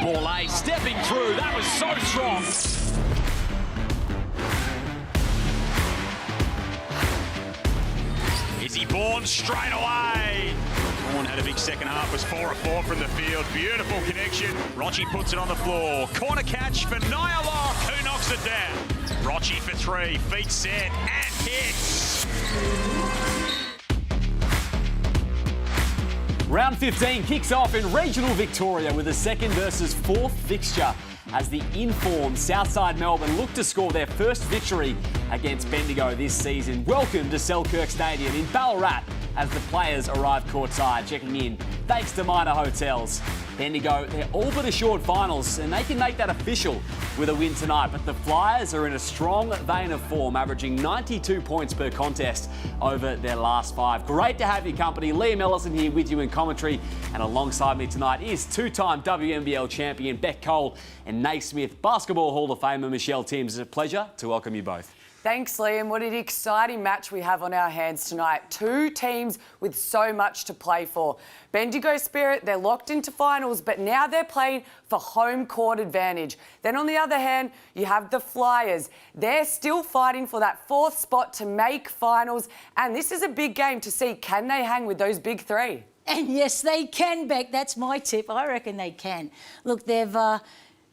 Borlée stepping through. That was so strong. Izzy Bourne straight away. Bourne had a big second half, was 4 of 4 from the field. Beautiful connection. Rochi puts it on the floor. Corner catch for Nia Locke, who knocks it down. Rochi for 3, feet set and hits. Round 15 kicks off in regional Victoria with a second versus fourth fixture as the in-form Southside Melbourne look to score their first victory against Bendigo this season. Welcome to Selkirk Stadium in Ballarat as the players arrive courtside, checking in thanks to Minor Hotels. Bendigo, they're all but assured finals and they can make that official with a win tonight, but the Flyers are in a strong vein of form, averaging 92 points per contest over their last 5. Great to have your company. Liam Ellison here with you in commentary, and alongside me tonight is two-time WNBL champion Beck Cole and Naismith Basketball Hall of Famer Michelle Timms. It's a pleasure to welcome you both. Thanks, Liam. What an exciting match we have on our hands tonight. Two teams with so much to play for. Bendigo Spirit, they're locked into finals, but now they're playing for home court advantage. Then on the other hand, you have the Flyers. They're still fighting for that 4th spot to make finals, and this is a big game to see, can they hang with those big 3? And yes, they can, Beck. That's my tip. I reckon they can. Look, they've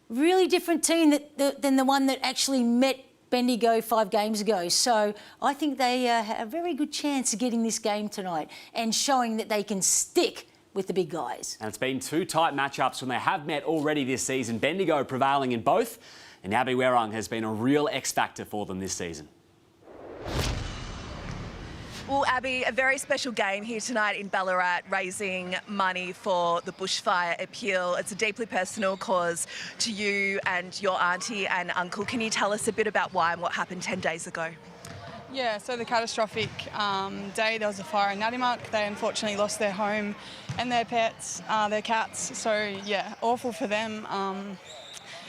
really different team than the one that actually met Bendigo 5 games ago. So I think they have a very good chance of getting this game tonight and showing that they can stick with the big guys. And it's been 2 tight matchups when they have met already this season. Bendigo prevailing in both, and Abby Werung has been a real X-factor for them this season. Well, Abby, a very special game here tonight in Ballarat, raising money for the Bushfire appeal. It's a deeply personal cause to you and your auntie and uncle. Can you tell us a bit about why and what happened 10 days ago? Yeah, so the catastrophic day, there was a fire in Nuttymuck. They unfortunately lost their home and their pets, their cats. So, yeah, awful for them.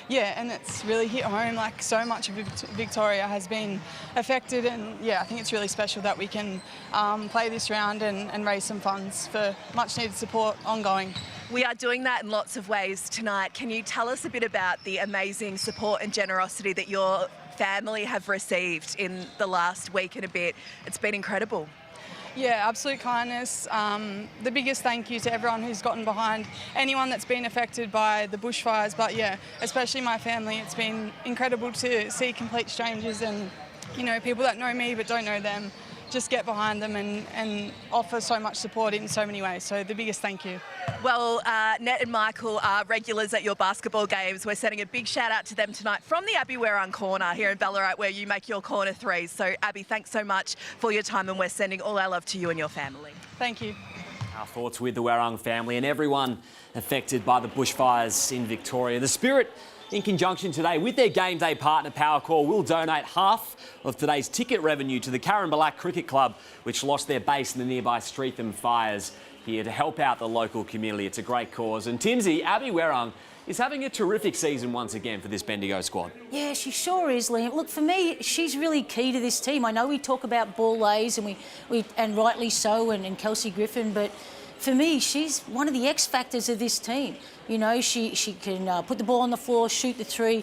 Yeah, and it's really hit home, like so much of Victoria has been affected, and yeah, I think it's really special that we can play this round and raise some funds for much needed support ongoing. We are doing that in lots of ways tonight. Can you tell us a bit about the amazing support and generosity that your family have received in the last week and a bit? It's been incredible. Yeah, absolute kindness. The biggest thank you to everyone who's gotten behind anyone that's been affected by the bushfires. But yeah, especially my family. It's been incredible to see complete strangers and, you know, people that know me but don't know them, just get behind them and offer so much support in so many ways. So the biggest thank you. Well, Net and Michael are regulars at your basketball games. We're sending a big shout out to them tonight from the Abby Werung corner here in Ballarat, where you make your corner threes. So Abby, thanks so much for your time, and we're sending all our love to you and your family. Thank you. Our thoughts with the Werung family and everyone affected by the bushfires in Victoria. The Spirit, in conjunction today with their game day partner Powercore, will donate half of today's ticket revenue to the Carinbalack Cricket Club, which lost their base in the nearby Streatham fires, here to help out the local community. It's a great cause. And Timsy, Abby Werung is having a terrific season once again for this Bendigo squad. Yeah, she sure is, Liam. Look, for me, she's really key to this team. I know we talk about Borlée and rightly so, and Kelsey Griffin, but for me, she's one of the X factors of this team. You know, she can put the ball on the floor, shoot the 3,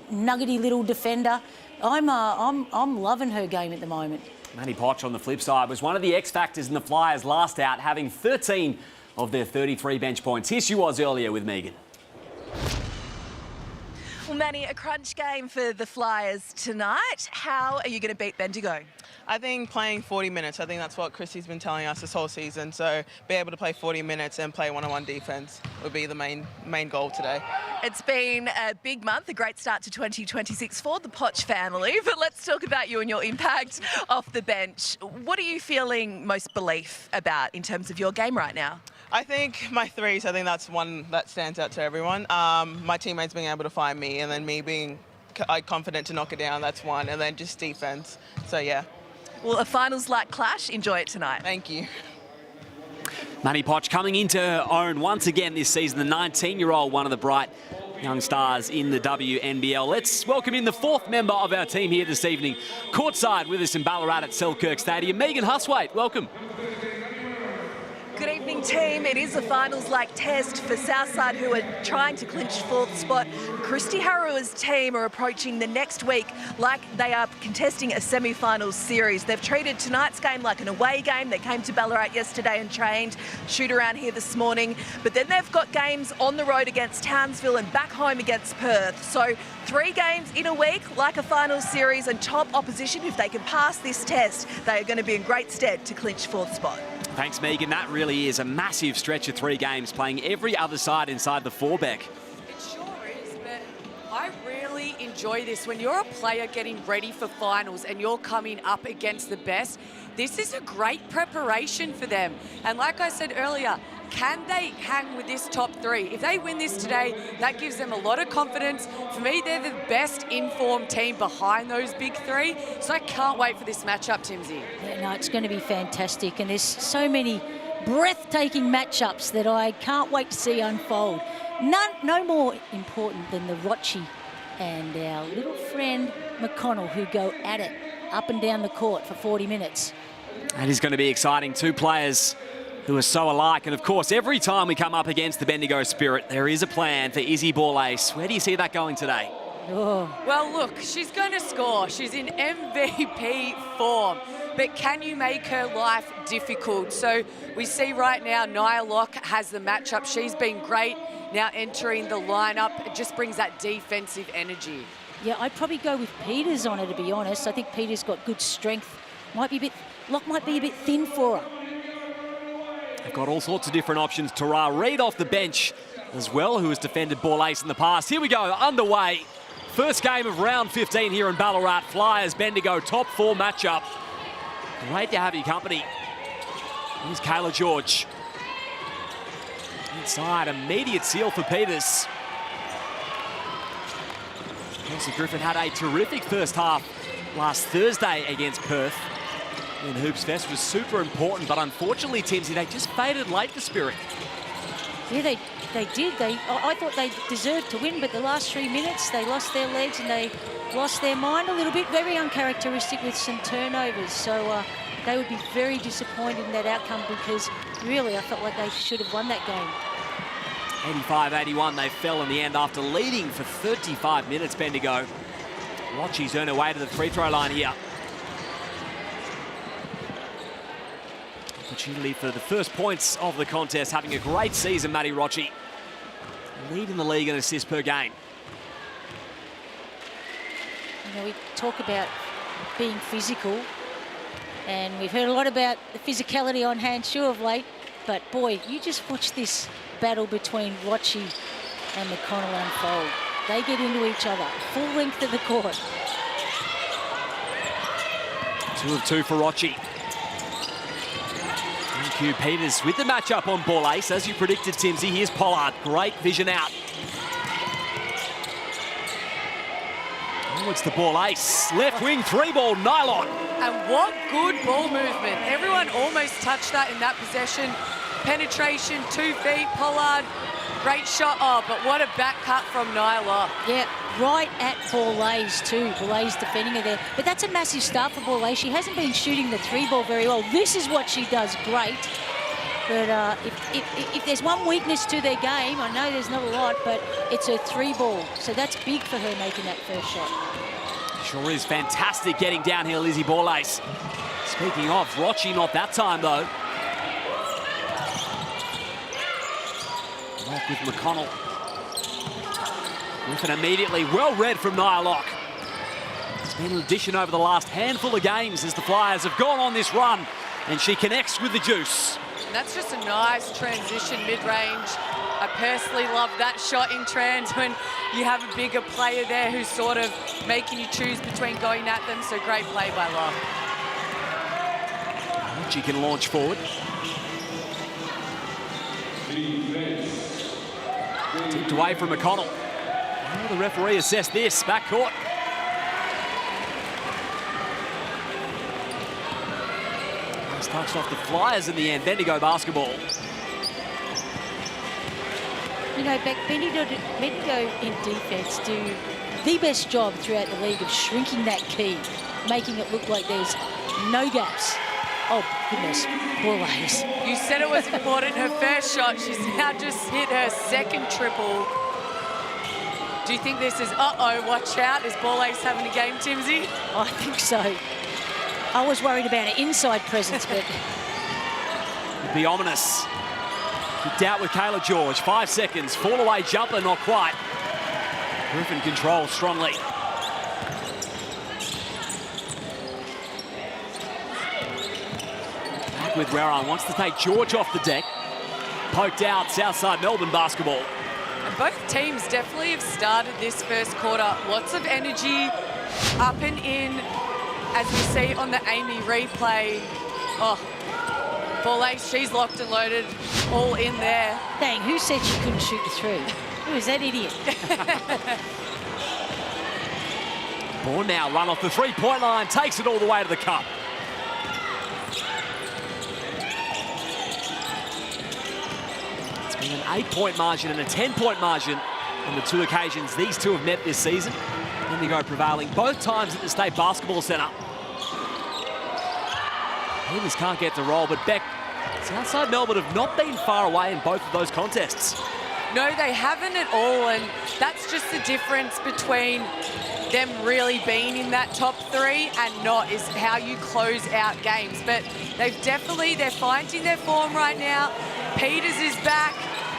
nuggety little defender. I'm loving her game at the moment. Manny Potch, on the flip side, was one of the X factors in the Flyers' last out, having 13 of their 33 bench points. Here she was earlier with Megan. Well, Manny, a crunch game for the Flyers tonight. How are you going to beat Bendigo? I think playing 40 minutes. I think that's what Chrissy's been telling us this whole season. So be able to play 40 minutes and play one-on-one defence would be the main goal today. It's been a big month, a great start to 2026 for the Potch family. But let's talk about you and your impact off the bench. What are you feeling most belief about in terms of your game right now? I think my threes, I think that's one that stands out to everyone. My teammates being able to find me, and then me being confident to knock it down, that's one. And then just defence. So, yeah. Well, a finals-like clash. Enjoy it tonight. Thank you. Manny Potch coming into her own once again this season, the 19-year-old, one of the bright young stars in the WNBL. Let's welcome in the 4th member of our team here this evening. Courtside with us in Ballarat at Selkirk Stadium, Megan Huswaite. Welcome. Good evening, home team. It is a finals-like test for Southside, who are trying to clinch 4th spot. Christy Harua's team are approaching the next week like they are contesting a semi-finals series. They've treated tonight's game like an away game. They came to Ballarat yesterday and trained, shoot around here this morning. But then they've got games on the road against Townsville and back home against Perth. So 3 games in a week, like a finals series, and top opposition. If they can pass this test, they are going to be in great stead to clinch 4th spot. Thanks, Megan. That really is a massive stretch of 3 games, playing every other side inside the 4, Beck. It sure is, but I really enjoy this. When you're a player getting ready for finals and you're coming up against the best, this is a great preparation for them. And like I said earlier, can they hang with this top 3? If they win this today, that gives them a lot of confidence. For me, they're the best informed team behind those big 3. So I can't wait for this matchup, Timsy. Yeah, no, it's going to be fantastic. And there's so many breathtaking matchups that I can't wait to see unfold. No more important than the Rochi and our little friend McConnell, who go at it up and down the court for 40 minutes. That is going to be exciting. 2 players who are so alike. And of course, every time we come up against the Bendigo Spirit, there is a plan for Izzy Ball-Ace. Where do you see that going today? Oh. Well, look, she's going to score. She's in MVP form. But can you make her life difficult? So we see right now Nia Locke has the matchup. She's been great now entering the lineup. It just brings that defensive energy. Yeah, I'd probably go with Peters on her, to be honest. I think Peters got good strength. Locke might be a bit thin for her. They've got all sorts of different options. Tara Reid off the bench as well, who has defended Ball-Ace in the past. Here we go, underway. First game of round 15 here in Ballarat. Flyers, Bendigo, top 4 matchup. Great to have your company. Here's Kayla George. Inside, immediate seal for Peters. Kelsey Griffin had a terrific first half last Thursday against Perth. And Hoops Fest was super important, but unfortunately, Timsy, they just faded late, the Spirit. Yeah, they did. I thought they deserved to win, but the last 3 minutes, they lost their legs and they lost their mind a little bit. Very uncharacteristic with some turnovers. So they would be very disappointed in that outcome, because really I felt like they should have won that game. 85-81, they fell in the end after leading for 35 minutes, Bendigo. Rochi's earned her way to the free throw line here. Opportunity for the first points of the contest. Having a great season, Maddie Rochi. Leading the league in assists per game. You know, we talk about being physical, and we've heard a lot about the physicality on Hanshaw of late, but boy, you just watch this battle between Rochi and McConnell unfold. They get into each other, full length of the court. 2 of 2 for Rochi. Thank you, Peters, with the matchup on Ball-Ace. As you predicted, Timsy, here's Pollard. Great vision out. Oh, it's the Ball-Ace. Left wing 3-ball nylon. And what good ball movement. Everyone almost touched that in that possession. Penetration, 2 feet, Pollard. Great shot. Oh, but what a back cut from Nyla. Yeah, right at Ball-Ace too. Ball-Ace defending her there. But that's a massive start for Ball-Ace. She hasn't been shooting the 3-ball very well. This is what she does great. But if there's one weakness to their game, I know there's not a lot, but it's her 3-ball. So that's big for her making that first shot. Sure is fantastic getting downhill, Izzy Ball-Ace. Speaking of, Rochi not that time though. Lock with McConnell. Griffin immediately well read from Nia Locke. It's been an addition over the last handful of games as the Flyers have gone on this run, and she connects with the juice. And that's just a nice transition mid-range. I personally love that shot in trans when you have a bigger player there who's sort of making you choose between going at them. So great play by Locke. She can launch forward. Tipped away from McConnell. Oh, the referee assessed this. Backcourt. Just touched off the Flyers in the end. Bendigo basketball. You know, Bendigo in defence do the best job throughout the league of shrinking that key, making it look like there's no gaps. Oh, goodness, Ball-Ace. You said it was important. Her first shot, she's now just hit her second triple. Do you think this is, watch out, is Ball Ace having a game, Timsy? I think so. I was worried about an inside presence, but... It'd be ominous. Kicked out with Kayla George. 5 seconds. Fall away jumper, not quite. Griffin controls strongly. Back with Rd14. Wants to take George off the deck. Poked out, Southside Melbourne basketball. And both teams definitely have started this first quarter. Lots of energy, up and in, as we see on the Amy replay. Ball Ace, she's locked and loaded, all in there. Dang, who said she couldn't shoot the three? Who was that idiot? Bourne now run off the three-point line, takes it all the way to the cup. It's been an 8-point margin and a 10-point margin on the 2 occasions these two have met this season. Bendigo prevailing both times at the State Basketball Centre. Healers can't get the roll, but Beck, Southside Melbourne have not been far away in both of those contests. No, they haven't at all, and that's just the difference between them really being in that top 3 and not, is how you close out games. But they're finding their form right now. Peters is back.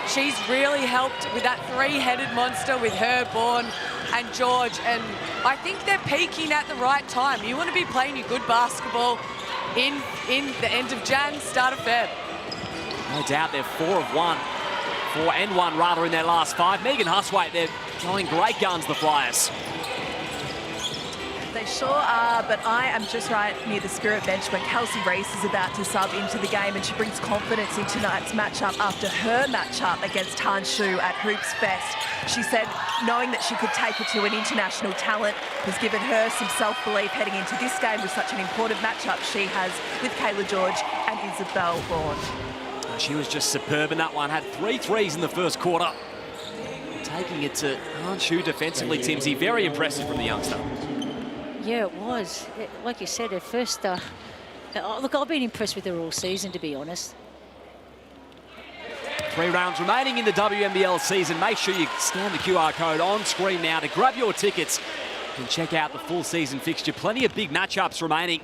She's really helped with that 3-headed monster with her, Bourne and George, and I think they're peaking at the right time. You want to be playing your good basketball in the end of Jan, start of Feb. No doubt they're 4 of 1. 4 and 1 rather in their last 5. Megan Huswaite, they're going great guns, the Flyers. They sure are, but I am just right near the Spirit bench when Kelsey Reese is about to sub into the game, and she brings confidence in tonight's matchup after her matchup against Han Shu at Hoops Fest. She said knowing that she could take it to an international talent has given her some self-belief heading into this game with such an important matchup she has with Kayla George and Isabel Bourne. She was just superb in that one, had 3 threes in the first quarter. Taking it to Han Shu defensively, Timsy, very impressive from the youngster. Yeah, it was. Like you said, at first, look, I've been impressed with her all season, to be honest. 3 rounds remaining in the WNBL season. Make sure you scan the QR code on screen now to grab your tickets and check out the full season fixture. Plenty of big matchups remaining.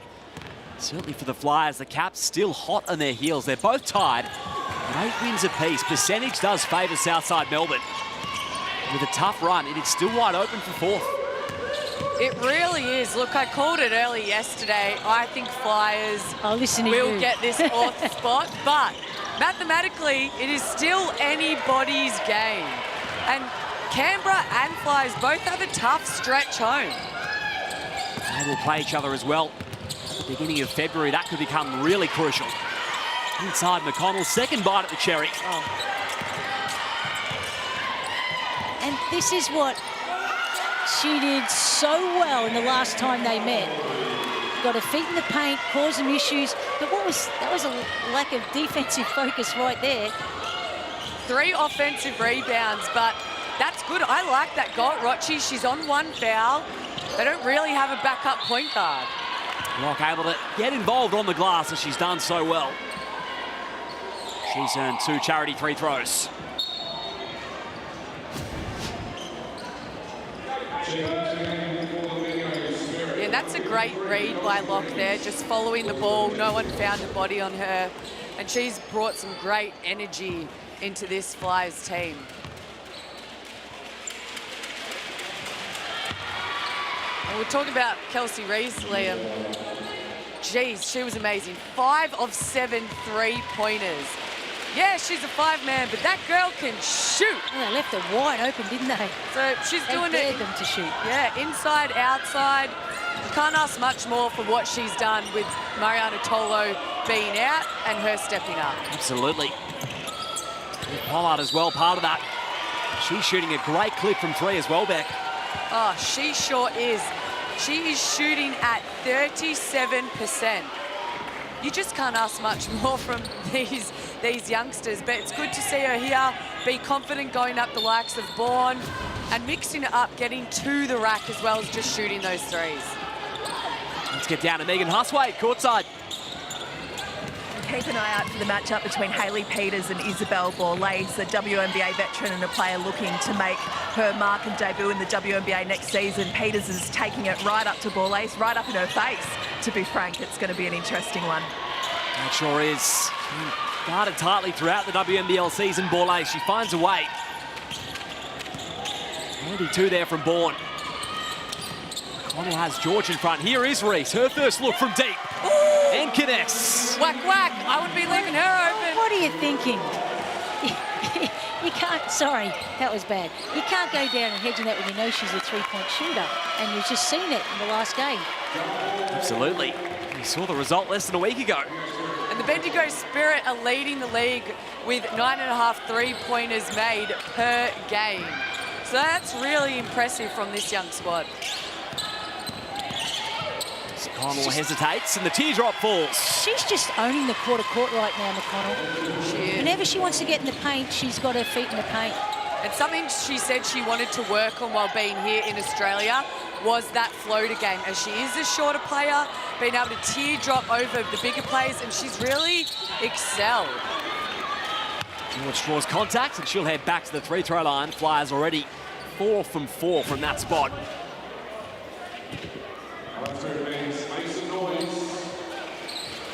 Certainly for the Flyers, the Caps still hot on their heels. They're both tied at 8 wins apiece. Percentage does favour Southside Melbourne. With a tough run, it is still wide open for 4th. It really is. Look, I called it early yesterday. I think Flyers will get this 4th spot, but mathematically, it is still anybody's game. And Canberra and Flyers both have a tough stretch home. They will play each other as well. At the beginning of February, that could become really crucial. Inside McConnell, second bite at the cherry. And this is what she did so well in the last time they met. Got her feet in the paint, caused some issues, but that was a lack of defensive focus right there. 3 offensive rebounds, but that's good. I like that goal. Rochi, she's on 1 foul. They don't really have a backup point guard. Locke able to get involved on the glass as she's done so well. She's earned 2 charity free throws. Yeah, that's a great read by Locke there, just following the ball. No one found a body on her, and she's brought some great energy into this Flyers team. And we're talking about Kelsey Reese, Liam. Geez, she was amazing. 5 of 7 3-pointers. Yeah, she's a 5-man, but that girl can shoot. Well, they left her wide open, didn't they? So she's doing it. Dared them to shoot. Yeah, inside, outside. You can't ask much more for what she's done with Mariana Tolo being out and her stepping up. Absolutely. Pollard as well, part of that. She's shooting a great clip from 3 as well, Beck. Oh, she sure is. She is shooting at 37%. You just can't ask much more from these youngsters, but it's good to see her here, be confident going up the likes of Bourne and mixing it up, getting to the rack as well as just shooting those threes. Let's get down to Megan Huswaite, courtside. keep an eye out for the matchup between Hayley Peters and Isabel Borlase, the WNBA veteran and a player looking to make her mark and debut in the WNBA next season. Peters is taking it right up to Borlase, right up in her face. To be frank, it's going to be an interesting one. It sure is. Guarded tightly throughout the WNBL season, Borlase. She finds a way. 92 there from Bourne. Connor has George in front. Here is Reese. Her first look from deep. Ooh. And connects. Whack, whack. I would be leaving her open. What are you thinking? You can't, sorry, that was bad. You can't go down and hedge that when you know she's a three-point shooter. And you've just seen it in the last game. Absolutely. We saw the result less than a week ago. And the Bendigo Spirit are leading the league with 9.5 three-pointers made per game. So that's really impressive from this young squad. McConnell hesitates and the teardrop falls. She's just owning the quarter court right now, McConnell. She is. Whenever she wants to get in the paint, she's got her feet in the paint. And something she said she wanted to work on while being here in Australia was that floater game. As she is a shorter player, being able to teardrop over the bigger players, and she's really excelled. George draws contact and she'll head back to the free-throw line. Flyers already 4 from 4 from that spot.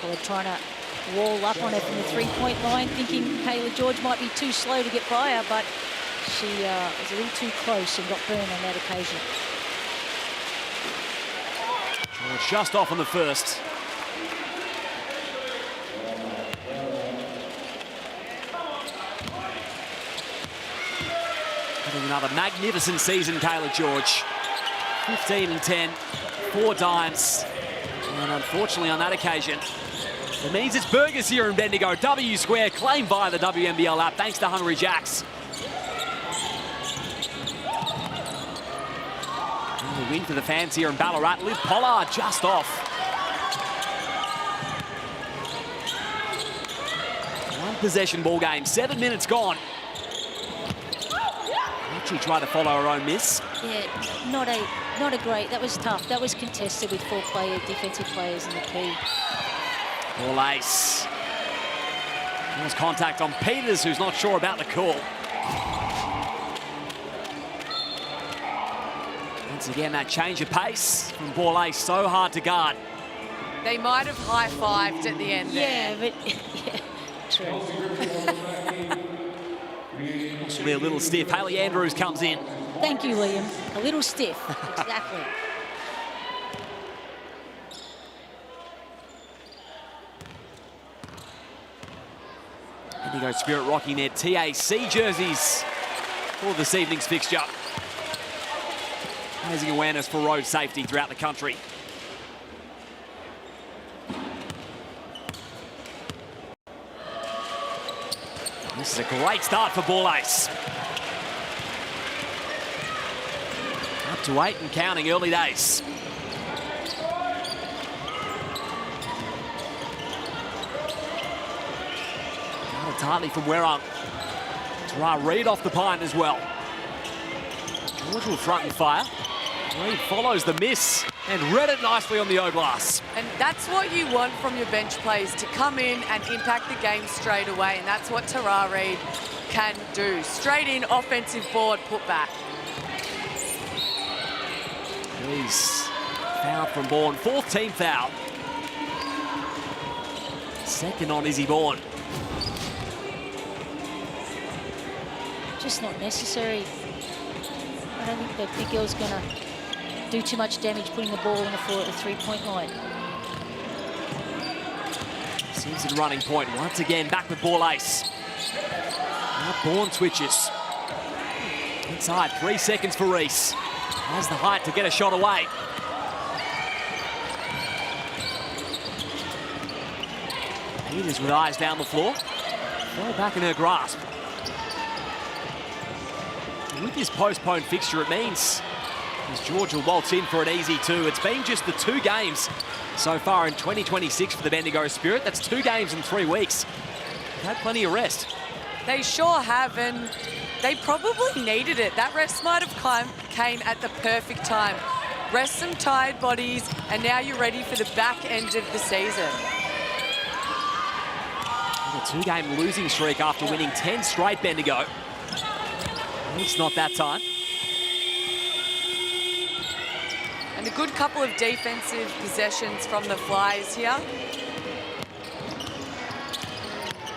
Well, they're trying to wall up on her from the three-point line, thinking Kayla George might be too slow to get by her, but she was a little too close and got burned on that occasion. George just off on the first. Having another magnificent season, Kayla George. 15 and 10, 4 dimes. And unfortunately on that occasion, it means it's burgers here in Bendigo. W Square claimed via the WNBL app thanks to Hungry Jacks. And the win for the fans here in Ballarat. Liv Pollard just off. One possession ball game, 7 minutes gone. She tried to follow her own miss. Yeah, not a great. That was tough. That was contested with 4 defensive players in the key. Borlase. There's contact on Peters, who's not sure about the call. Once again, that change of pace from Borlase, so hard to guard. They might have high-fived at the end Yeah, there. but yeah, true. Possibly a little stiff. Hayley Andrews comes in. Thank you, Liam. A little stiff, exactly. Bendigo Spirit rocking their TAC jerseys for this evening's fixture. Raising awareness for road safety throughout the country. This is a great start for Borlase. Up to 8 and counting, early days. Guarded tightly from Werrung. Tara Reid off the pint as well. George will front and fire. Reid follows the miss and read it nicely on the O-glass. And that's what you want from your bench players, to come in and impact the game straight away. And that's what Tara Reid can do. Straight in, offensive board, put back. He's fouled from Bourne. 4th team foul. Second on Izzy Bourne. Just not necessary. I don't think that big girl's going to do too much damage putting the ball on the floor at the three-point line. Simpson running point once again, back with Borlase. Now Bourne switches. Inside, 3 seconds for Reese. Has the height to get a shot away. Peters with eyes down the floor. Well back in her grasp. With this postponed fixture, it means as George will waltz in for an easy 2. It's been just the 2 games so far in 2026 for the Bendigo Spirit. That's 2 games in 3 weeks. They've had plenty of rest. They sure have, and they probably needed it. That rest might have came at the perfect time. Rest some tired bodies, and now you're ready for the back end of the season. A 2-game losing streak after winning 10 straight, Bendigo. It's not that time. And a good couple of defensive possessions from the Flyers here.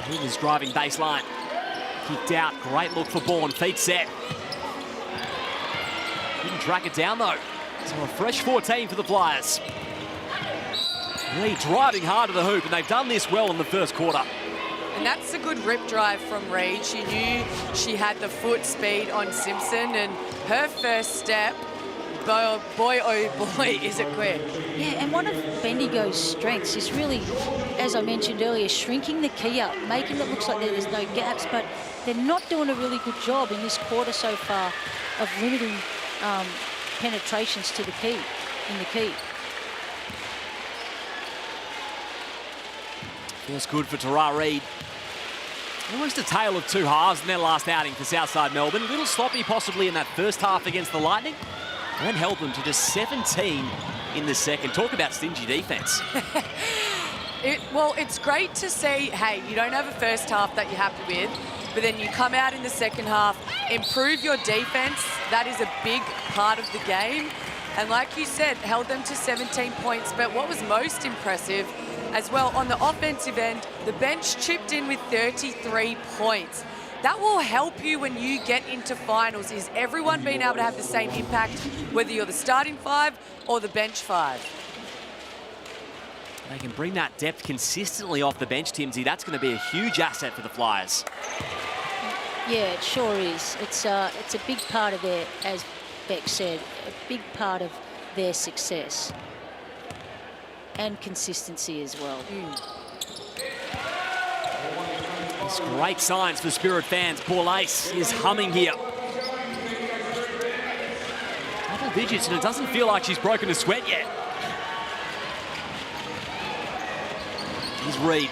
Higgins driving baseline. Kicked out. Great look for Bourne. Feet set. Couldn't track it down, though. So a fresh 14 for the Flyers. Reed driving hard to the hoop, and they've done this well in the first quarter. And that's a good rip drive from Reed. She knew she had the foot speed on Simpson, and her first step, boy oh boy, is it quick. Yeah, and one of Bendigo's strengths is really, as I mentioned earlier, shrinking the key up, making it look like there's no gaps, but they're not doing a really good job in this quarter so far of limiting penetrations to the key, in the key. Feels good for Tara Reid. Almost a tale of two halves in their last outing for Southside Melbourne. A little sloppy possibly in that first half against the Lightning. And held them to just 17 in the second. Talk about stingy defence. Well, it's great to see, hey, you don't have a first half that you're happy with, but then you come out in the second half, improve your defence. That is a big part of the game. And like you said, held them to 17 points. But what was most impressive as well, on the offensive end, the bench chipped in with 33 points. That will help you when you get into finals, is everyone being able to have the same impact, whether you're the starting 5 or the bench 5. They can bring that depth consistently off the bench, Timsy. That's going to be a huge asset for the Flyers. Yeah, it sure is. It's a big part of their, as Beck said, a big part of their success. And consistency as well. It's great signs for Spirit fans. Borlase is humming here. Double digits, and it doesn't feel like she's broken a sweat yet. Here's Reed.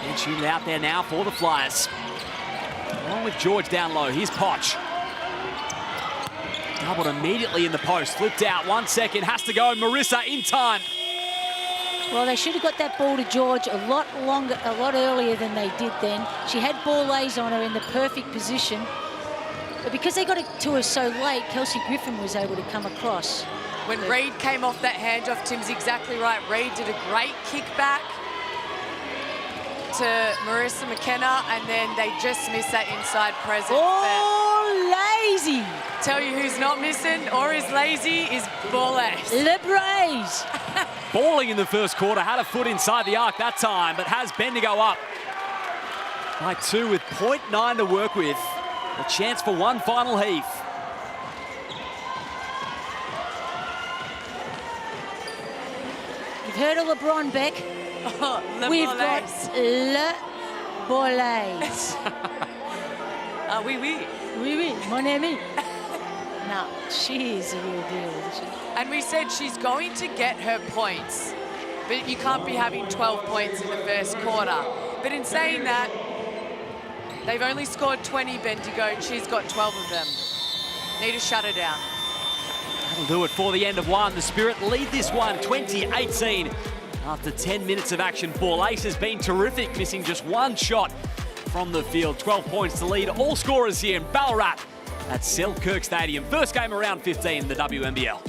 And shooting out there now for the Flyers. Along with George down low. Here's Poch. Doubled immediately in the post. Flipped out. 1 second. Has to go. Marissa in time. Well, they should have got that ball to George a lot earlier than they did then. She had Borlase on her in the perfect position. But because they got it to her so late, Kelsey Griffin was able to come across. When Reed came off that handoff, Tim's exactly right. Reed did a great kickback to Marissa McKenna, and then they just missed that inside presence. Oh, lazy! Tell you who's not missing or is lazy is Borlase. LeBraze! Balling in the first quarter, had a foot inside the arc that time, but has Bendigo up by 2 with 0.9 to work with. A chance for one final heave. You've heard of LeBron, Beck? Oh, We've got Le Borlase. Oui, oui. Oui, oui, mon ami. No, she is a real deal, isn't she? And we said she's going to get her points, but you can't be having 12 points in the first quarter. But in saying that, they've only scored 20 Bendigo, and she's got 12 of them. Need to shut her down. That'll do it for the end of one. The Spirit lead this one 20-18. After 10 minutes of action, Borlase has been terrific, missing just one shot from the field. 12 points to lead all scorers here in Ballarat at Selkirk Stadium. First game around 15 in the WNBL.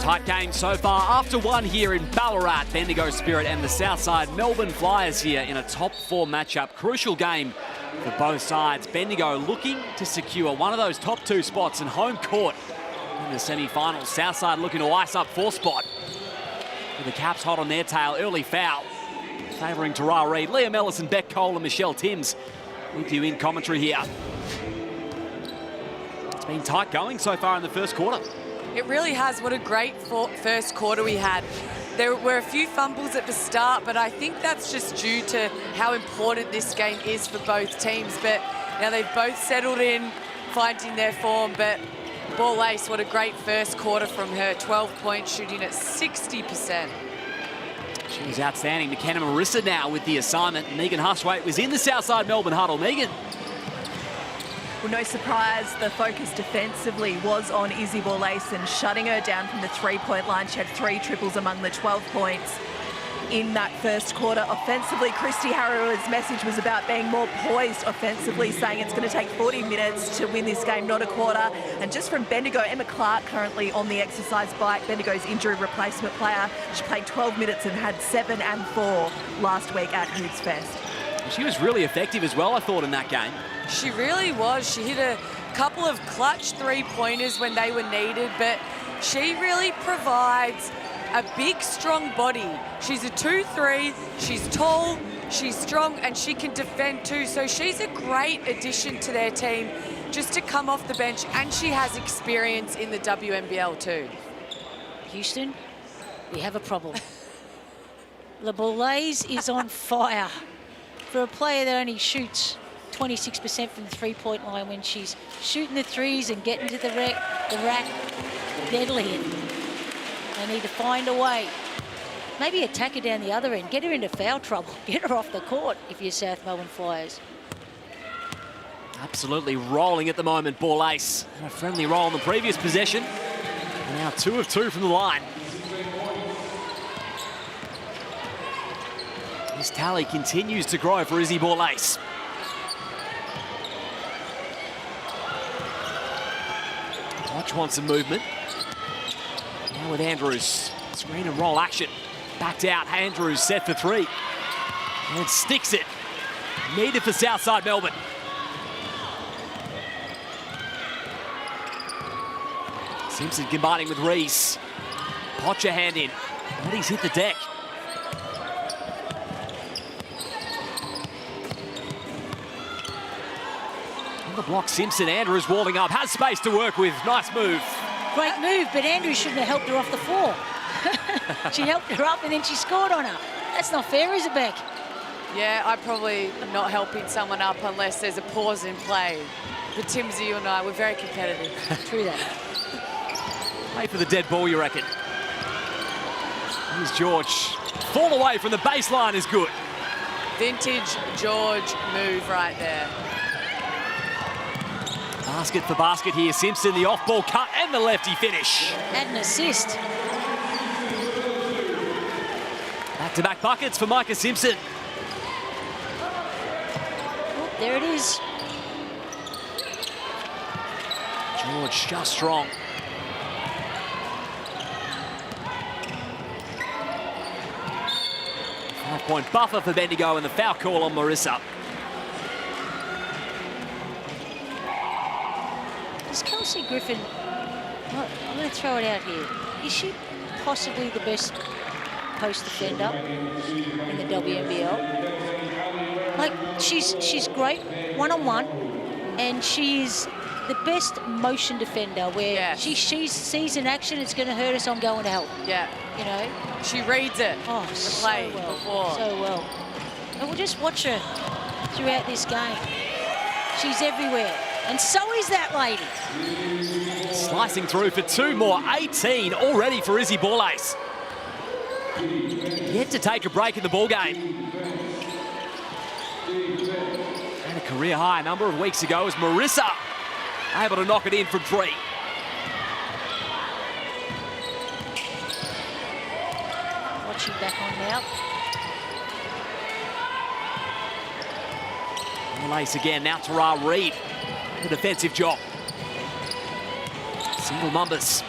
Tight game so far after one here in Ballarat. Bendigo Spirit and the Southside Melbourne Flyers here in a top 4 matchup. Crucial game for both sides. Bendigo looking to secure one of those top 2 spots in home court in the semi-finals. Southside looking to ice up 4th spot. With the Caps hot on their tail. Early foul favouring Tara Reid. Liam Ellison, Beck Cole and Michelle Timms with you in commentary here. It's been tight going so far in the first quarter. It really has. What a great first quarter we had. There were a few fumbles at the start, but I think that's just due to how important this game is for both teams. But now they've both settled in, finding their form. But Ball Ace, what a great first quarter from her. 12 points, shooting at 60%. She was outstanding. McKenna Marissa now with the assignment. Megan Huswaite was in the Southside Melbourne huddle. Megan. Well, no surprise, the focus defensively was on Izzy Borlase and shutting her down from the three-point line. She had 3 triples among the 12 points in that first quarter. Offensively, Christy Harrower's message was about being more poised offensively, saying it's going to take 40 minutes to win this game, not a quarter. And just from Bendigo, Emma Clark currently on the exercise bike, Bendigo's injury replacement player. She played 12 minutes and had 7 and 4 last week at Hoops Fest. She was really effective as well, I thought, in that game. She really was. She hit a couple of clutch 3-pointers when they were needed, but she really provides a big, strong body. She's a 2-3, she's tall, she's strong, and she can defend too. So she's a great addition to their team just to come off the bench, and she has experience in the WNBL too. Houston, we have a problem. Le Boulaise is on fire. For a player that only shoots 26% from the three-point line, when she's shooting the threes and getting to the rack, deadly. They need to find a way. Maybe attack her down the other end, get her into foul trouble, get her off the court if you're South Melbourne Flyers. Absolutely rolling at the moment, Ball Ace. And a friendly roll in the previous possession. And now 2 of 2 from the line. This tally continues to grow for Izzy Ball Ace. Watch wants some movement. Now with Andrews. Screen and roll action. Backed out. Andrews set for 3. And sticks it. Needed for Southside Melbourne. Simpson combining with Reese. Potcher hand in. And he's hit the deck. On the block, Simpson. Andrews walling up. Has space to work with. Nice move. Great move, but Andrews shouldn't have helped her off the floor. She helped her up and then she scored on her. That's not fair, is it, Beck? Yeah, I'm probably not helping someone up unless there's a pause in play. But Timsy, you and I, we're very competitive. True that. Play for the dead ball, you reckon? Here's George. Fall away from the baseline is good. Vintage George move right there. Basket for basket here. Simpson, the off-ball cut and the lefty finish. And an assist. Back-to-back buckets for Micah Simpson. Oh, there it is. George just strong. 5-point buffer for Bendigo and the foul call on Marissa. Is Kelsey Griffin, I'm going to throw it out here, is she possibly the best post defender in the WNBL? Like, she's great one-on-one, and she is the best motion defender where she sees an action, it's going to hurt us, I'm going to help. Yeah. You know? She reads it. Oh, the so play well. before. So well. And we'll just watch her throughout this game. She's everywhere. And so is that lady. Slicing through for 2 more. 18 already for Izzy Ball Ace. Yet to take a break in the ball game. And a career high a number of weeks ago as Marissa able to knock it in from 3. Watching back on now. Ball Ace again. Now Tara Reid. The defensive job. Single numbers.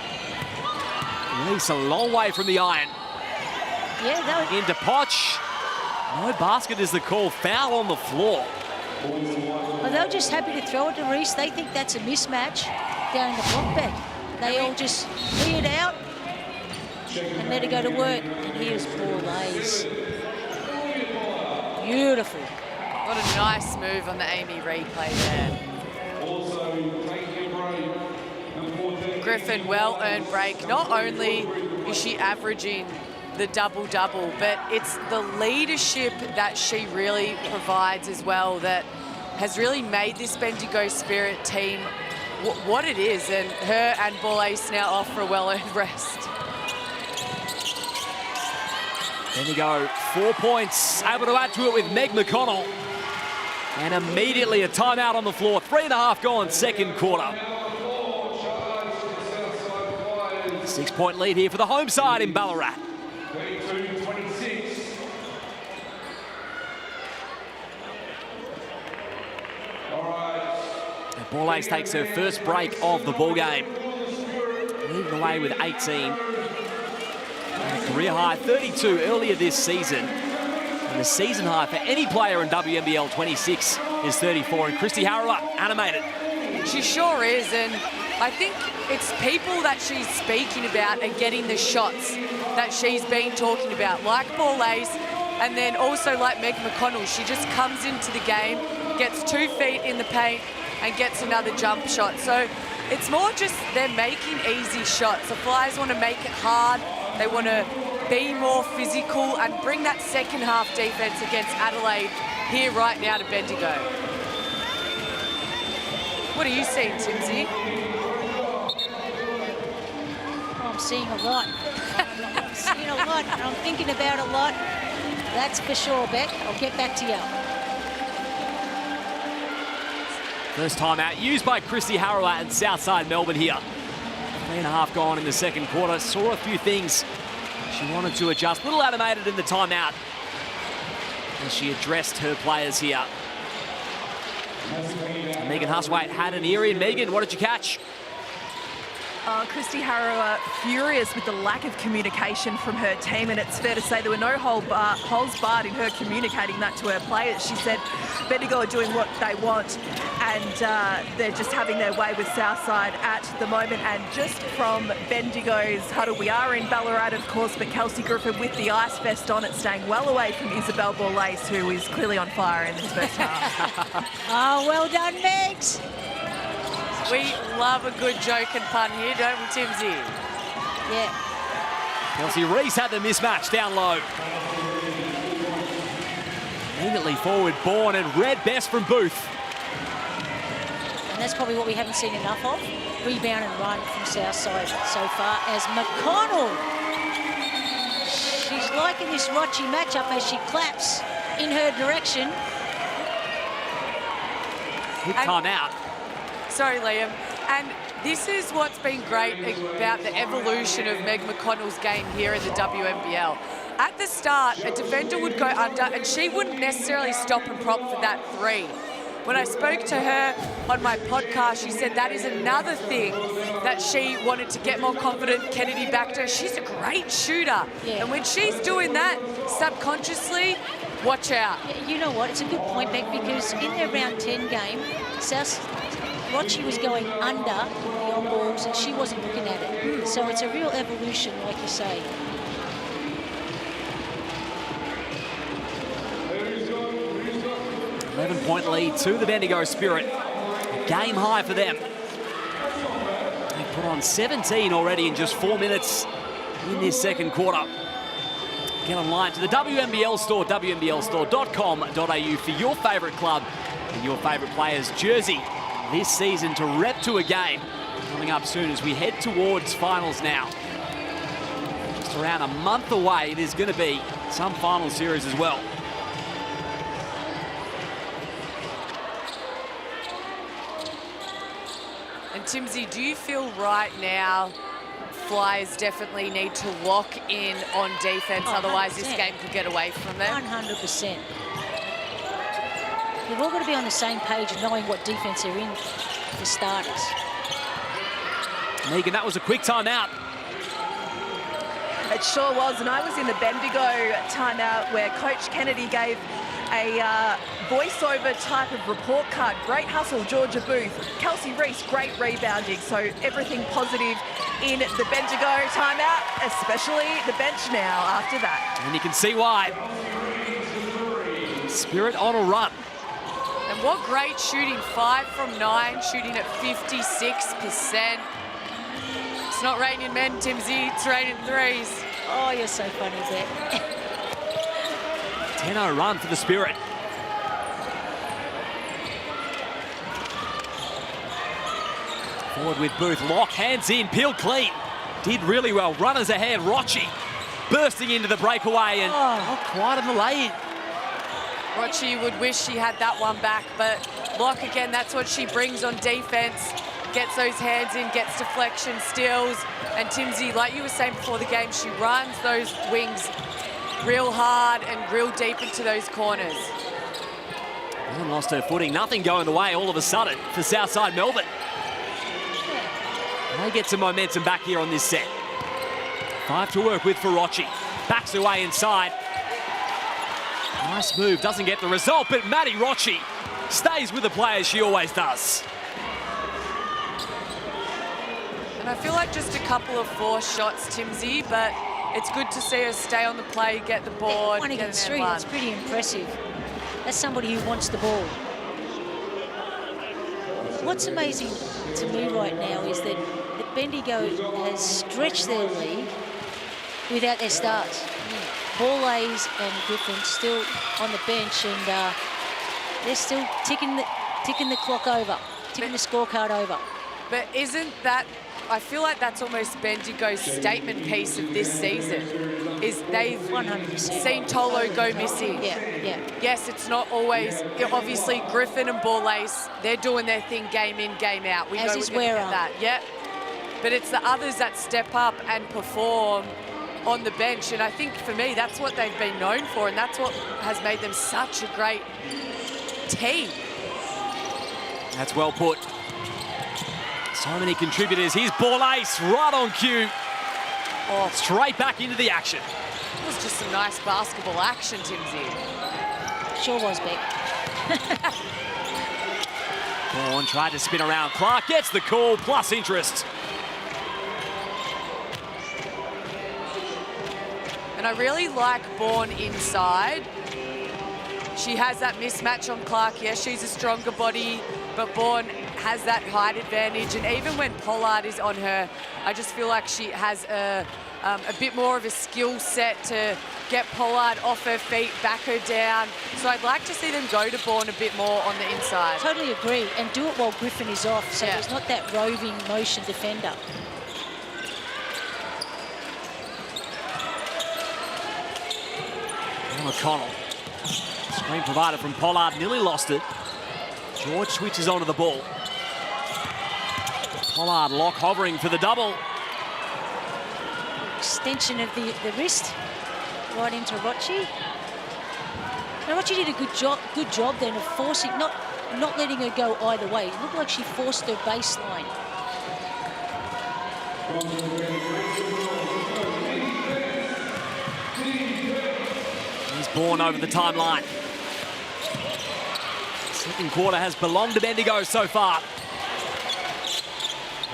Reese a long way from the iron. Yeah, that was... Into Poch. No basket is the call. Foul on the floor. Well, they were just happy to throw it to Reese. They think that's a mismatch down the block back. They all just cleared out and let it go to work. And here's Borlase. Beautiful. What a nice move on the Amy replay there. Griffin, well-earned break. Not only is she averaging the double-double, but it's the leadership that she really provides as well that has really made this Bendigo Spirit team what it is, and her and Borlase now off for a well-earned rest. Bendigo, 4 points, able to add to it with Meg McConnell. And immediately a timeout on the floor. 3.5 gone, second quarter. 6-point lead here for the home side in Ballarat. 32-26. All right. And Borlase takes her first break of the ball game. Leading away with 18. And a career high 32 earlier this season. And the season high for any player in WNBL26 is 34. And Christy Harrower, animated. She sure is, and I think it's people that she's speaking about and getting the shots that she's been talking about, like Borlase, and then also like Meg McConnell. She just comes into the game, gets 2 feet in the paint, and gets another jump shot. So it's more just they're making easy shots. The Flyers want to make it hard. They want to be more physical and bring that second half defense against Adelaide here right now to Bendigo. What are you seeing, Timsy? I'm seeing a lot. I'm seeing a lot, and I'm thinking about a lot. That's for sure, Beck. I'll get back to you. First time out used by Christy Harrower and Southside Melbourne here. 3.5 gone in the second quarter. Saw a few things she wanted to adjust. Little animated in the timeout as she addressed her players here. Megan Huswaite had an ear in. Megan, what did you catch? Christy Harrower furious with the lack of communication from her team, and it's fair to say there were no holes barred in her communicating that to her players. She said Bendigo are doing what they want, and they're just having their way with Southside at the moment. And just from Bendigo's huddle, we are in Ballarat, of course, but Kelsey Griffin with the ice vest on it, staying well away from Isabel Borlase, who is clearly on fire in this first half. Oh, well done, Megs. We love a good joke and pun here, don't we, Timsy? Yeah. Kelsey Reese had the mismatch down low. Immediately forward, Bourne, and red best from Booth. And that's probably what we haven't seen enough of. Rebound and run from Southside so far as McConnell. She's liking this Rochi matchup as she claps in her direction. Good time out. Sorry, Liam. And this is what's been great about the evolution of Meg McConnell's game here in the WNBL. At the start, a defender would go under and she wouldn't necessarily stop and prop for that 3. When I spoke to her on my podcast, she said that is another thing that she wanted to get more confident. Kennedy backed her. She's a great shooter. Yeah. And when she's doing that, subconsciously, watch out. You know what? It's a good point, Beck, because in their round 10 game, Rochi was going under the on balls and she wasn't looking at it. So it's a real evolution, like you say. Point lead to the Bendigo Spirit. A game high for them. They put on 17 already in just 4 minutes in this second quarter. Get online to the WNBL store, WNBLstore.com.au for your favourite club and your favourite player's jersey this season to rep to a game. Coming up soon as we head towards finals now. Just around a month away, there's going to be some final series as well. And Timsy, do you feel right now Flyers definitely need to lock in on defence, otherwise 100%. This game could get away from them? 100%. We've all got to be on the same page knowing what defence they're in for starters. Megan, that was a quick timeout. It sure was, and I was in the Bendigo timeout where Coach Kennedy gave a voiceover type of report card. Great hustle, Georgia Booth. Kelsey Reese, great rebounding. So everything positive in the Bendigo timeout, especially the bench now after that. And you can see why. Spirit on a run. And what great shooting, 5 from 9, shooting at 56%. It's not raining men, Timsy, it's raining threes. Oh, you're so funny, Beck. 10-0 run for the Spirit. Forward with Booth, Lock, hands in, peeled clean. Did really well, runners ahead, Rochi bursting into the breakaway and not quite on the lay-in. Rochi would wish she had that one back, but Lock again, that's what she brings on defense. Gets those hands in, gets deflection, steals. And Timsy, like you were saying before the game, she runs those wings real hard and real deep into those corners. And lost her footing, nothing going the way all of a sudden for Southside Melbourne. And they get some momentum back here on this set. 5 to work with for Rochi. Backs away inside. Nice move, doesn't get the result, but Maddie Rochi stays with the play as she always does. And I feel like just a couple of forced shots, Timsy, but it's good to see her stay on the play, get the board, One get an against and 3, one. that's pretty impressive. That's somebody who wants the ball. What's amazing to me right now is that Bendigo has stretched their lead without their stars. Borlays and Griffin still on the bench, and they're still ticking the clock over, ticking the scorecard over. But isn't that, I feel like that's almost Bendigo's statement piece of this season, is they've 100%. seen Tolo go missing. Yeah. Yes, it's not always, obviously Griffin and Borlace, they're doing their thing game in, game out. We As know is we're gonna get Wareham. that, yeah. But it's the others that step up and perform on the bench, and I think for me that's what they've been known for, and that's what has made them such a great team. That's well put. So many contributors. Here's Borlace right on cue. Oh, Straight back into the action. it was just some nice basketball action, Timsy. Sure was, Beck. Bourne tried to spin around. Clark gets the call, plus interest. And I really like Bourne inside. She has that mismatch on Clark. Yes, she's a stronger body, but Bourne has that height advantage. And even when Pollard is on her, I just feel like she has a bit more of a skill set to get Pollard off her feet, back her down. So I'd like to see them go to Bourne a bit more on the inside. Totally agree, and do it while Griffin is off, so Yeah. there's not that roving motion defender. O'Connell. Screen provided from Pollard, nearly lost it. George switches onto the ball. Pollard, Lock hovering for the double. Extension of the wrist right into Rochi. Now Rochi did a good job then of forcing, not letting her go either way. It looked like she forced her baseline. He's Bourne over the timeline. Second quarter has belonged to Bendigo so far.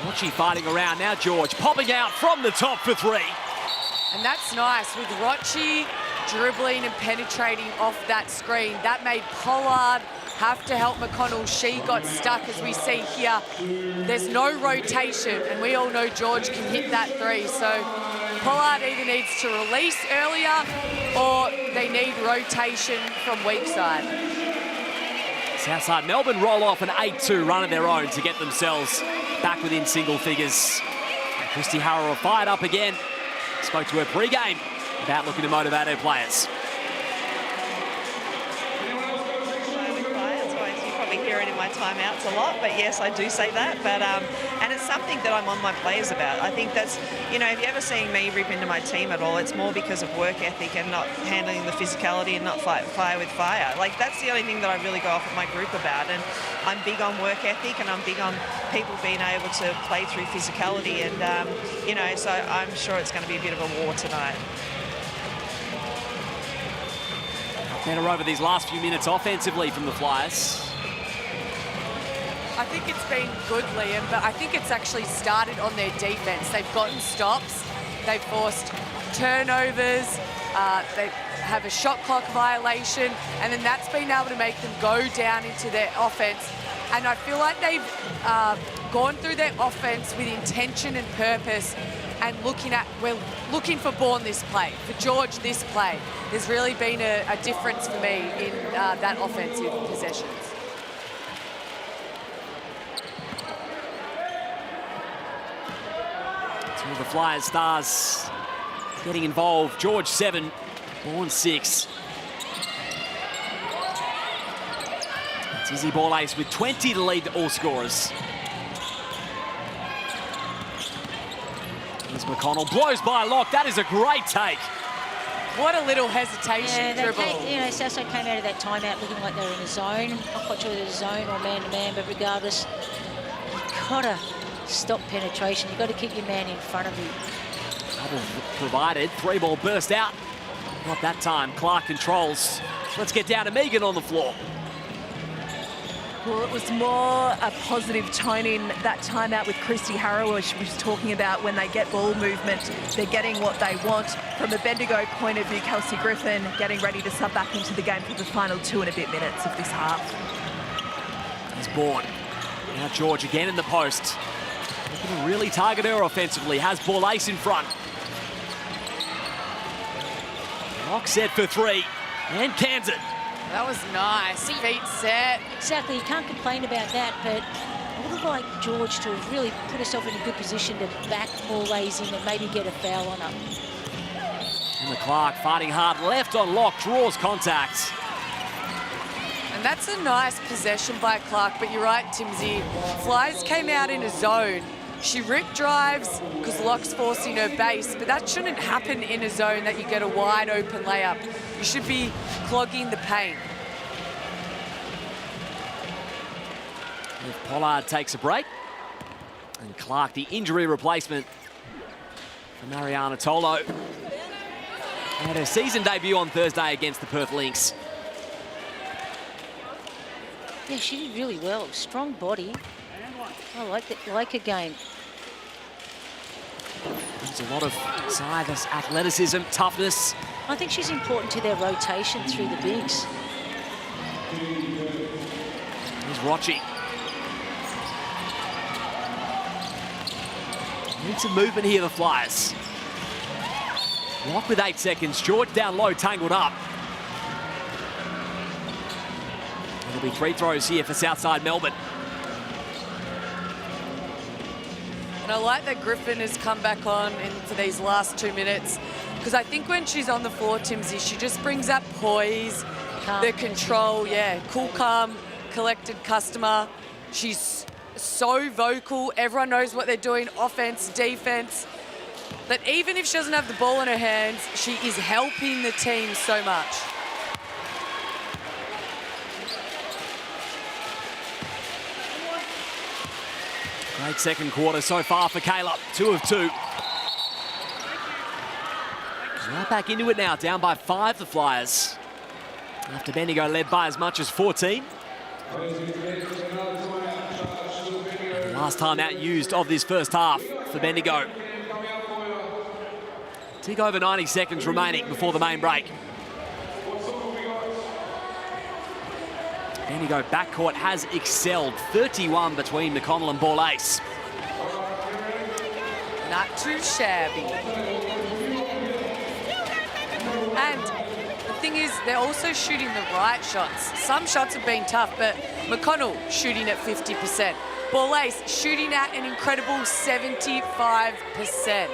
Rochi fighting around now. George popping out from the top for 3. And that's nice with Rochi dribbling and penetrating off that screen. That made Pollard have to help McConnell. She got stuck, as we see here. There's no rotation, and we all know George can hit that 3. So Pollard either needs to release earlier or they need rotation from weak side. Southside Melbourne roll off an 8-2 run of their own to get themselves back within single figures. And Christy Harrow fired up again. Spoke to her pre-game about looking to motivate her players. That's why you probably hear it in my my timeouts a lot, but yes, I do say that. But and it's something that I'm on my players about. I think that's, you know, if you ever seen me rip into my team at all, it's more because of work ethic and not handling the physicality and not fight fire with fire. Like, that's the only thing that I really go off with my group about. And I'm big on work ethic, and I'm big on people being able to play through physicality. And, you know, so I'm sure it's going to be a bit of a war tonight. Better over these last few minutes offensively from the Flyers. I think it's been good, Liam, but I think it's actually started on their defence. They've gotten stops, they've forced turnovers, they have a shot clock violation, and then that's been able to make them go down into their offence. And I feel like they've gone through their offence with intention and purpose, and we're looking for Bourne this play, for George this play. There's really been a difference for me in that offensive possessions. Two of the Flyers stars getting involved. George 7, Bourne 6. It's Izzy Borlase with 20 to lead all scorers. Here's McConnell, blows by Locke. That is a great take. What a little hesitation dribble. You know, Southside came out of that timeout looking like they were in a zone. I'm not quite sure whether it was zone or man-to-man, but regardless, you've got to stop penetration. You've got to keep your man in front of you. Double provided. 3-ball burst out. Not that time. Clark controls. Let's get down to Megan on the floor. Well, it was more a positive tone in that timeout with Christy Harrow, where she was talking about when they get ball movement, they're getting what they want. From a Bendigo point of view, Kelsey Griffin getting ready to sub back into the game for the final 2 and a bit minutes of this half. He's Bourne. Now George again in the post. Looking to really target her offensively. Has Borlase in front. Lock set for 3 and cans it. That was nice. Feet set. Exactly, you can't complain about that, but I would have liked George to have really put herself in a good position to back Borlase in and maybe get a foul on her. And Clark fighting hard left on Lock, draws contact. And that's a nice possession by Clark, but you're right, Timsy. Flyers came out in a zone. She rip drives because Locke's forcing her base, but that shouldn't happen in a zone that you get a wide open layup. You should be clogging the paint. If Pollard takes a break, and Clark, the injury replacement for Mariana Tolo. Had her season debut on Thursday against the Perth Lynx. Yeah, she did really well. Strong body. I like her game. There's a lot of size, athleticism, toughness. I think she's important to their rotation through the bigs. Here's Rochi. Need some movement here, the Flyers. Lock with 8 seconds. George down low, tangled up. There'll be 3 throws here for Southside Melbourne. And I like that Griffin has come back on for these last 2 minutes, because I think when she's on the floor, Timsy, she just brings that poise, the control, cool, calm, collected customer. She's so vocal. Everyone knows what they're doing, offense, defense. But even if she doesn't have the ball in her hands, she is helping the team so much. Great second quarter so far for Caleb. 2 of 2. Right back into it now, down by 5, the Flyers. After Bendigo led by as much as 14. The last time out used of this first half for Bendigo. Tick over 90 seconds remaining before the main break. Bendigo backcourt has excelled. 31 between McConnell and Borlase. Not too shabby. And the thing is, they're also shooting the right shots. Some shots have been tough, but McConnell shooting at 50%. Borlase shooting at an incredible 75%.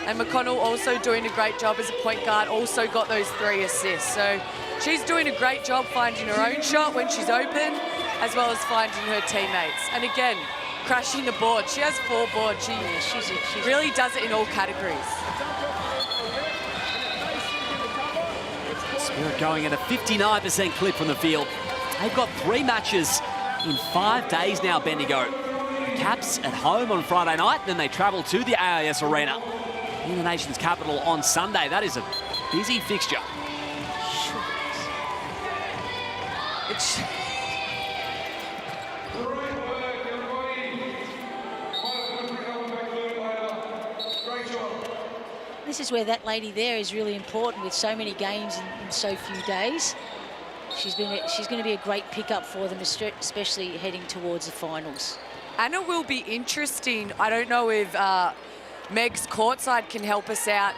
And McConnell also doing a great job as a point guard, also got those 3 assists. So she's doing a great job finding her own shot when she's open, as well as finding her teammates. And again, crashing the board. She has 4 boards. She really does it in all categories. Spirit going at a 59% clip from the field. They've got 3 matches in 5 days now, Bendigo. The Caps at home on Friday night, then they travel to the AIS Arena in the nation's capital on Sunday. That is a busy fixture. This is where that lady there is really important with so many games in so few days. She's going to be a great pickup for them, especially heading towards the finals. And it will be interesting. I don't know if Meg's courtside can help us out.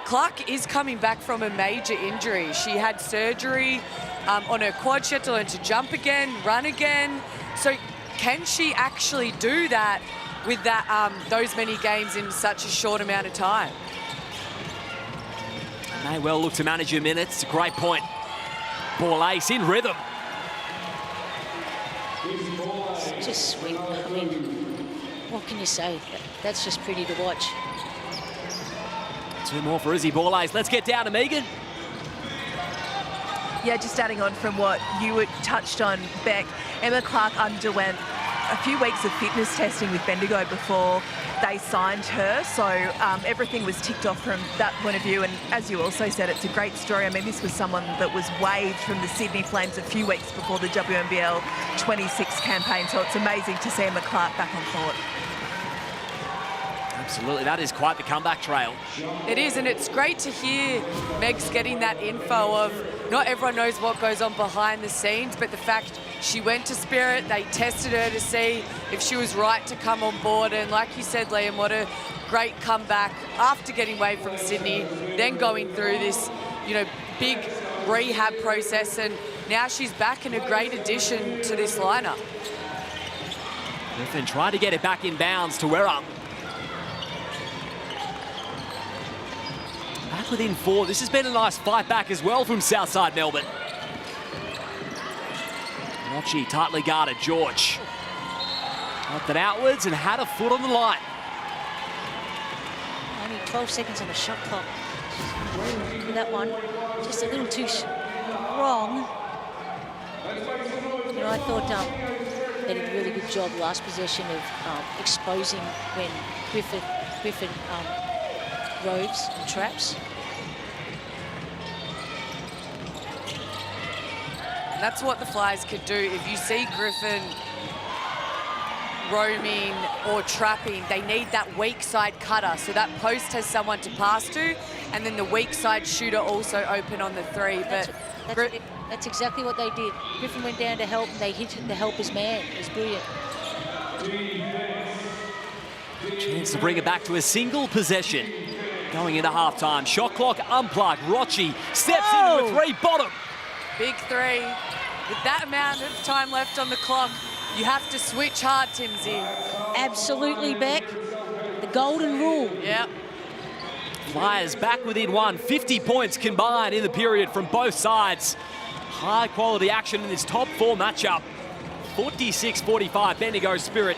Clark is coming back from a major injury. She had surgery on her quad. She had to learn to jump again, run again. So can she actually do that with that those many games in such a short amount of time? May well look to manage her minutes. Great point. Ball ace in rhythm. Just sweet. I mean, what can you say? That's just pretty to watch. 2 more for Izzy Ball ace. Let's get down to Megan. Yeah, just adding on from what you had touched on, Beck, Emma Clark underwent a few weeks of fitness testing with Bendigo before they signed her, so everything was ticked off from that point of view. And as you also said, it's a great story. I mean, this was someone that was waived from the Sydney Flames a few weeks before the WNBL26 campaign, so it's amazing to see Emma Clark back on court. Absolutely, that is quite the comeback trail. It is, and it's great to hear Meg's getting that info of not everyone knows what goes on behind the scenes, but the fact she went to Spirit, they tested her to see if she was right to come on board. And like you said, Liam, what a great comeback after getting waived from Sydney, then going through this, big rehab process, and now she's back and a great addition to this lineup. Griffin tried to get it back in bounds to Werra. Back within 4. This has been a nice fight back as well from Southside Melbourne. Mochi tightly guarded George. Knocked it outwards and had a foot on the line. Only 12 seconds on the shot clock. That one, just a little too wrong. I thought they did a really good job last possession of exposing when Griffin roves and traps. That's what the Flyers could do. If you see Griffin roaming or trapping, they need that weak side cutter. So that post has someone to pass to, and then the weak side shooter also open on the 3. That's exactly what they did. Griffin went down to help, and they hit the helper's man. It was brilliant. Chance to bring it back to a single possession. Going into halftime. Shot clock unplugged. Rochi steps into a 3, bottom. Big 3. With that amount of time left on the clock, you have to switch hard, Timsy. Absolutely, Beck. The golden rule. Yep. Flyers back within 1. 50 points combined in the period from both sides. High quality action in this top 4 matchup. 46-45, Bendigo Spirit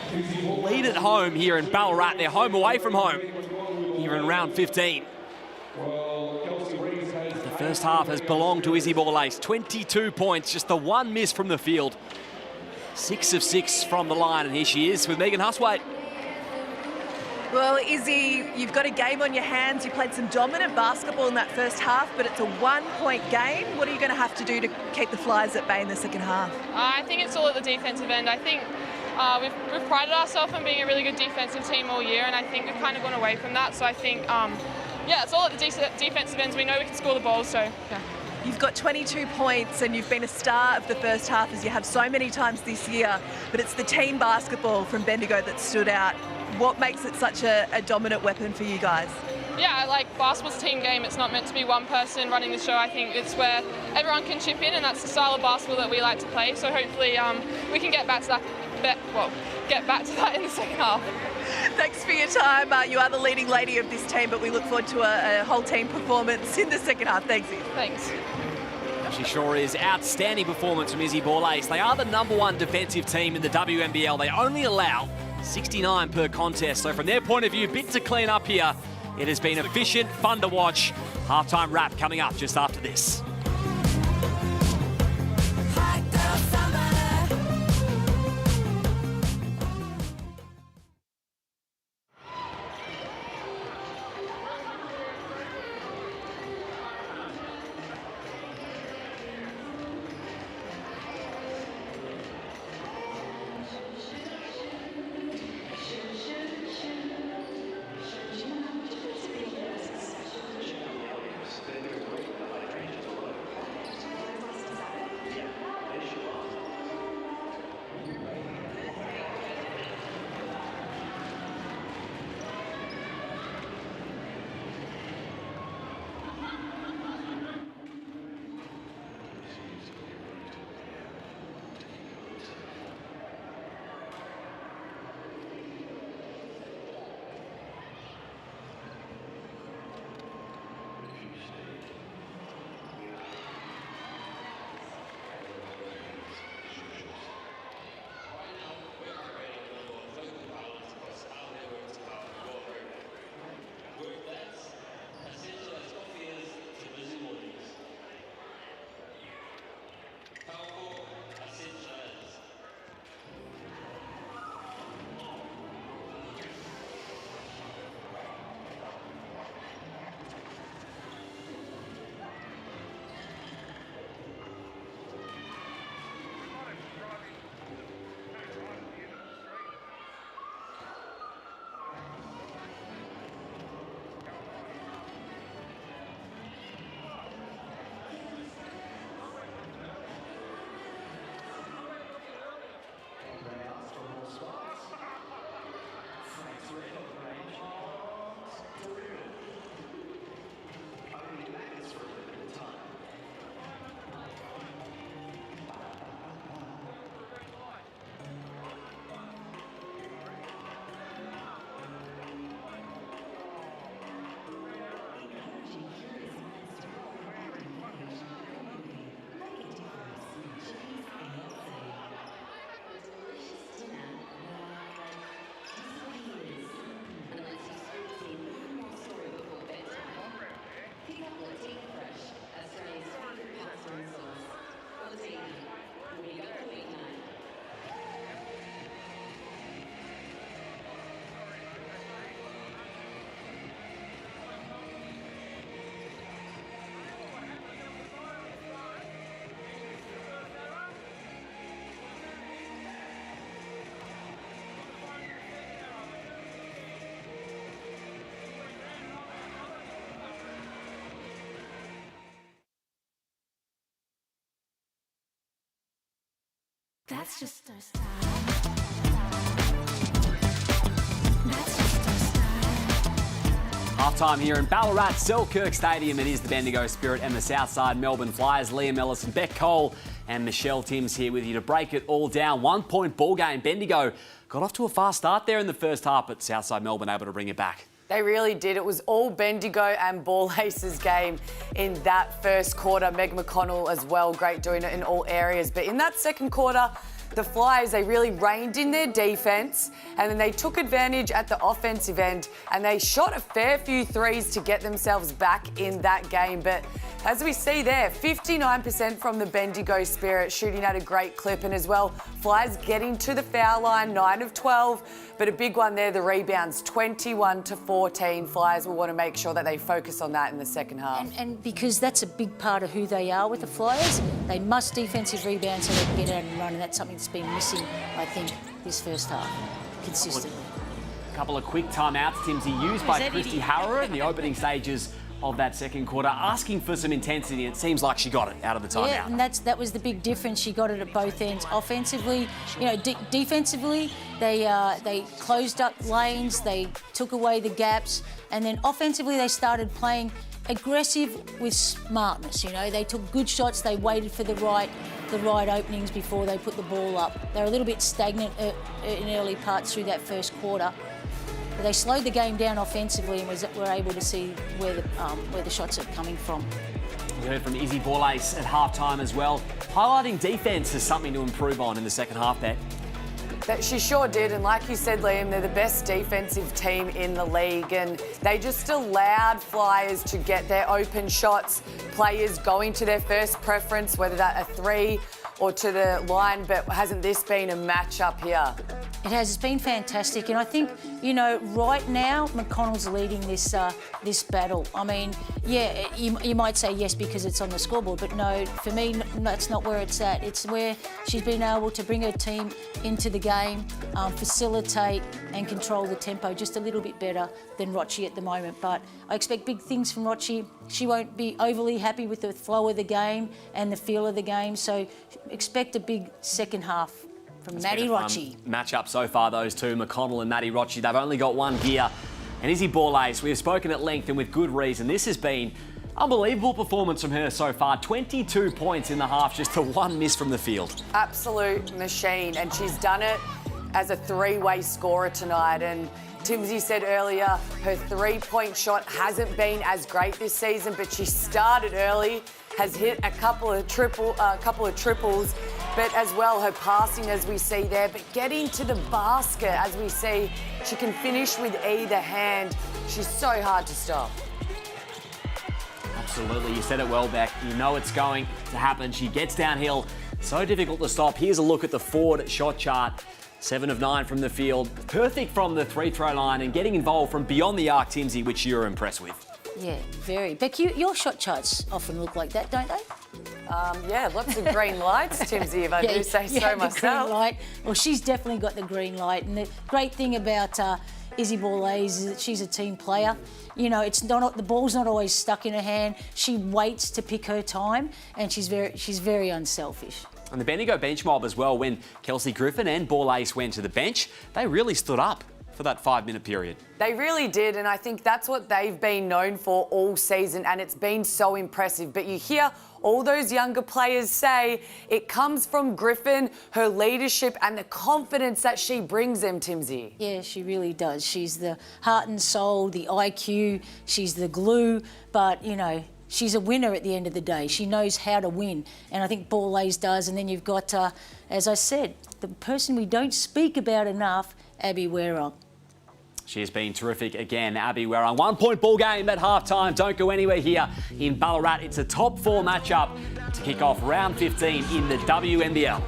lead at home here in Ballarat. They're home away from home here in round 15. The first half has belonged to Izzy Ball ace. 22 points, just the 1 miss from the field. 6 of 6 from the line, and here she is with Megan Huswaite. Well, Izzy, you've got a game on your hands. You played some dominant basketball in that first half, but it's a 1-point game. What are you going to have to do to keep the Flyers at bay in the second half? I think it's all at the defensive end. I think we've prided ourselves on being a really good defensive team all year, and I think we've kind of gone away from that. So I think, it's all at the defensive ends. We know we can score the ball, so yeah. You've got 22 points and you've been a star of the first half, as you have so many times this year, but it's the team basketball from Bendigo that stood out. What makes it such a dominant weapon for you guys? Yeah, like basketball's a team game. It's not meant to be one person running the show. I think it's where everyone can chip in, and that's the style of basketball that we like to play. So hopefully we can get back to that. Get back to that in the second half. Thanks for your time. You are the leading lady of this team, but we look forward to a whole team performance in the second half. Thanks, Izzy. Thanks. She sure is. Outstanding performance from Izzy Borlase. They are the #1 defensive team in the WNBL. They only allow 69 per contest. So from their point of view, bit to clean up here. It has been efficient, fun to watch. Halftime wrap coming up just after this. That's just our style. That's just our style. Halftime here in Ballarat, Selkirk Stadium. It is the Bendigo Spirit and the Southside Melbourne Flyers. Liam Ellis and Beck Cole and Michelle Timms here with you to break it all down. 1 point ball game. Bendigo got off to a fast start there in the first half, but Southside Melbourne able to bring it back. They really did. It was all Bendigo and Borlase's game in that first quarter. Meg McConnell as well, great doing it in all areas. But in that second quarter, the Flyers, they really reined in their defence and then they took advantage at the offensive end and they shot a fair few threes to get themselves back in that game. But as we see there, 59% from the Bendigo Spirit, shooting at a great clip, and as well, Flyers getting to the foul line, 9 of 12. But a big one there, the rebounds, 21-14. Flyers will want to make sure that they focus on that in the second half. And because that's a big part of who they are with the Flyers, they must defensive rebound so they can get out and run, and that's something that's been missing, I think, this first half, consistently. A couple of quick timeouts, Timsy, used by Christy Harrower in the opening stages of that second quarter, asking for some intensity. It seems like she got it out of the timeout. Yeah, and that was the big difference. She got it at both ends. Offensively, you know, defensively, they closed up lanes, they took away the gaps, and then offensively they started playing aggressive with smartness. You know, they took good shots, they waited for the right openings before they put the ball up. They were a little bit stagnant in early parts through that first quarter. But they slowed the game down offensively and were able to see where the shots are coming from. We heard from Izzy Borlace at halftime as well, highlighting defence as something to improve on in the second half there. But she sure did, and like you said, Liam, they're the best defensive team in the league, and they just allowed Flyers to get their open shots, players going to their first preference, whether that a three or to the line, but hasn't this been a match-up here? It has. It's been fantastic, and I think, you know, right now McConnell's leading this this battle. I mean, yeah, you might say yes because it's on the scoreboard, but no, for me, that's not where it's at. It's where she's been able to bring her team into the game, facilitate and control the tempo just a little bit better than Rochi at the moment. But I expect big things from Rochi. She won't be overly happy with the flow of the game and the feel of the game, so expect a big second half from Maddie Rochi. Match-up so far, those two, McConnell and Maddie Rochi. They've only got one gear. And Izzy Borlace, we have spoken at length and with good reason. This has been unbelievable performance from her so far. 22 points in the half, just to one miss from the field. Absolute machine, and she's done it as a three-way scorer tonight. And Timsy said earlier, her three-point shot hasn't been as great this season, but she started early, has hit a couple of triples, but as well her passing, as we see there, but getting to the basket, as we see, she can finish with either hand. She's so hard to stop. Absolutely, you said it well, Beck. You know it's going to happen. She gets downhill, so difficult to stop. Here's a look at the forward shot chart. 7 of 9 from the field, perfect from the free-throw line and getting involved from beyond the arc, Timsy, which you're impressed with. Yeah, very. Beck, your shot charts often look like that, don't they? Yeah, lots of green lights, Timsy, if I do say so myself. The green light. Well, she's definitely got the green light. And the great thing about Izzy Borlace is that she's a team player. You know, it's not the ball's not always stuck in her hand. She waits to pick her time, and she's very unselfish. And the Bendigo bench mob as well, when Kelsey Griffin and Borlace went to the bench, they really stood up for that 5-minute period. They really did, and I think that's what they've been known for all season, and it's been so impressive. But you hear all those younger players say it comes from Griffin, her leadership and the confidence that she brings them, Timsy. Yeah, she really does. She's the heart and soul, the IQ, she's the glue, but, you know, she's a winner at the end of the day. She knows how to win, and I think Borlace does. And then you've got, as I said, the person we don't speak about enough, Abby Werong. She has been terrific again, Abby Werong. 1-point ball game at halftime. Don't go anywhere here in Ballarat. It's a top 4 matchup to kick off round 15 in the WNBL.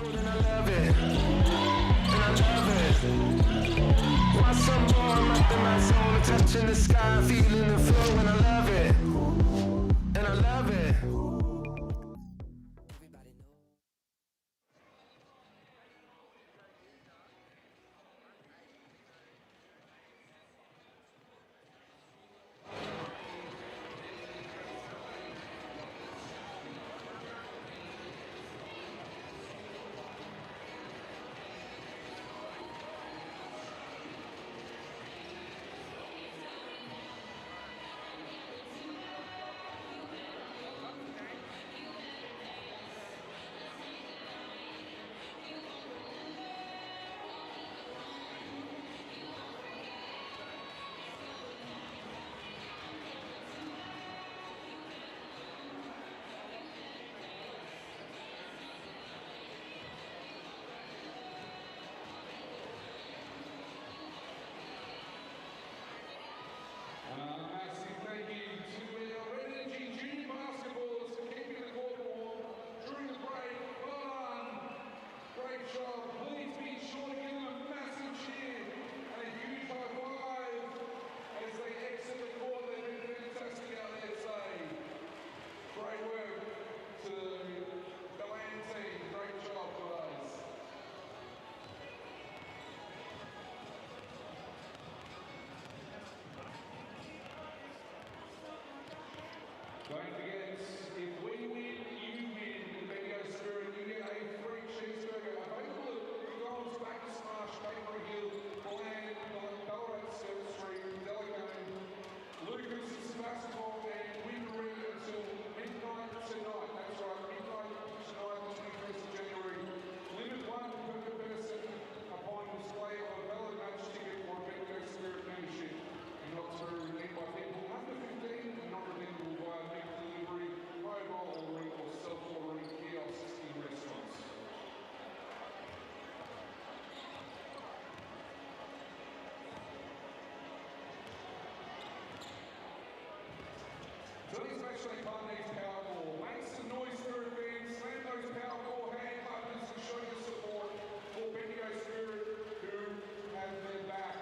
especially Carnegie Power Core. Thanks to Noise Spirit fans, slam those Power Core hand clappers for showing the support for Bendigo Spirit, who have their back,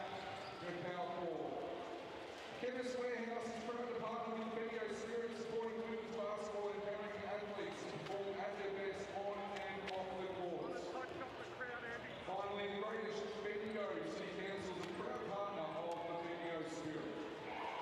their Power Core. Chemist Warehouse is proud to partner with Bendigo Spirit, supporting women's basketball and empowering athletes to perform at their best on and off the courts. Finally, the greatest Bendigo City Council is a proud partner of the Bendigo Spirit. Gave you a heart attack.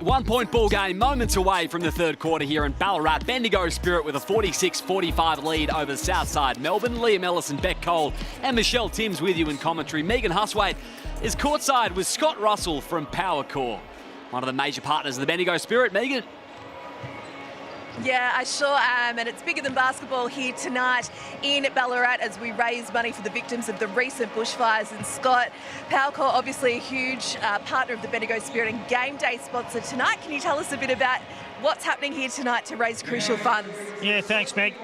1 point ball game, moments away from the third quarter here in Ballarat. Bendigo Spirit with a 46-45 lead over Southside Melbourne. Liam Ellison, Beck Cole and Michelle Timms with you in commentary. Megan Huswaite is courtside with Scott Russell from Power Core, one of the major partners of the Bendigo Spirit. Megan? Yeah, I sure am, and it's bigger than basketball here tonight in Ballarat as we raise money for the victims of the recent bushfires. And Scott, Powercore obviously a huge partner of the Bendigo Spirit and game day sponsor tonight. Can you tell us a bit about what's happening here tonight to raise crucial funds? Yeah, thanks, Meg.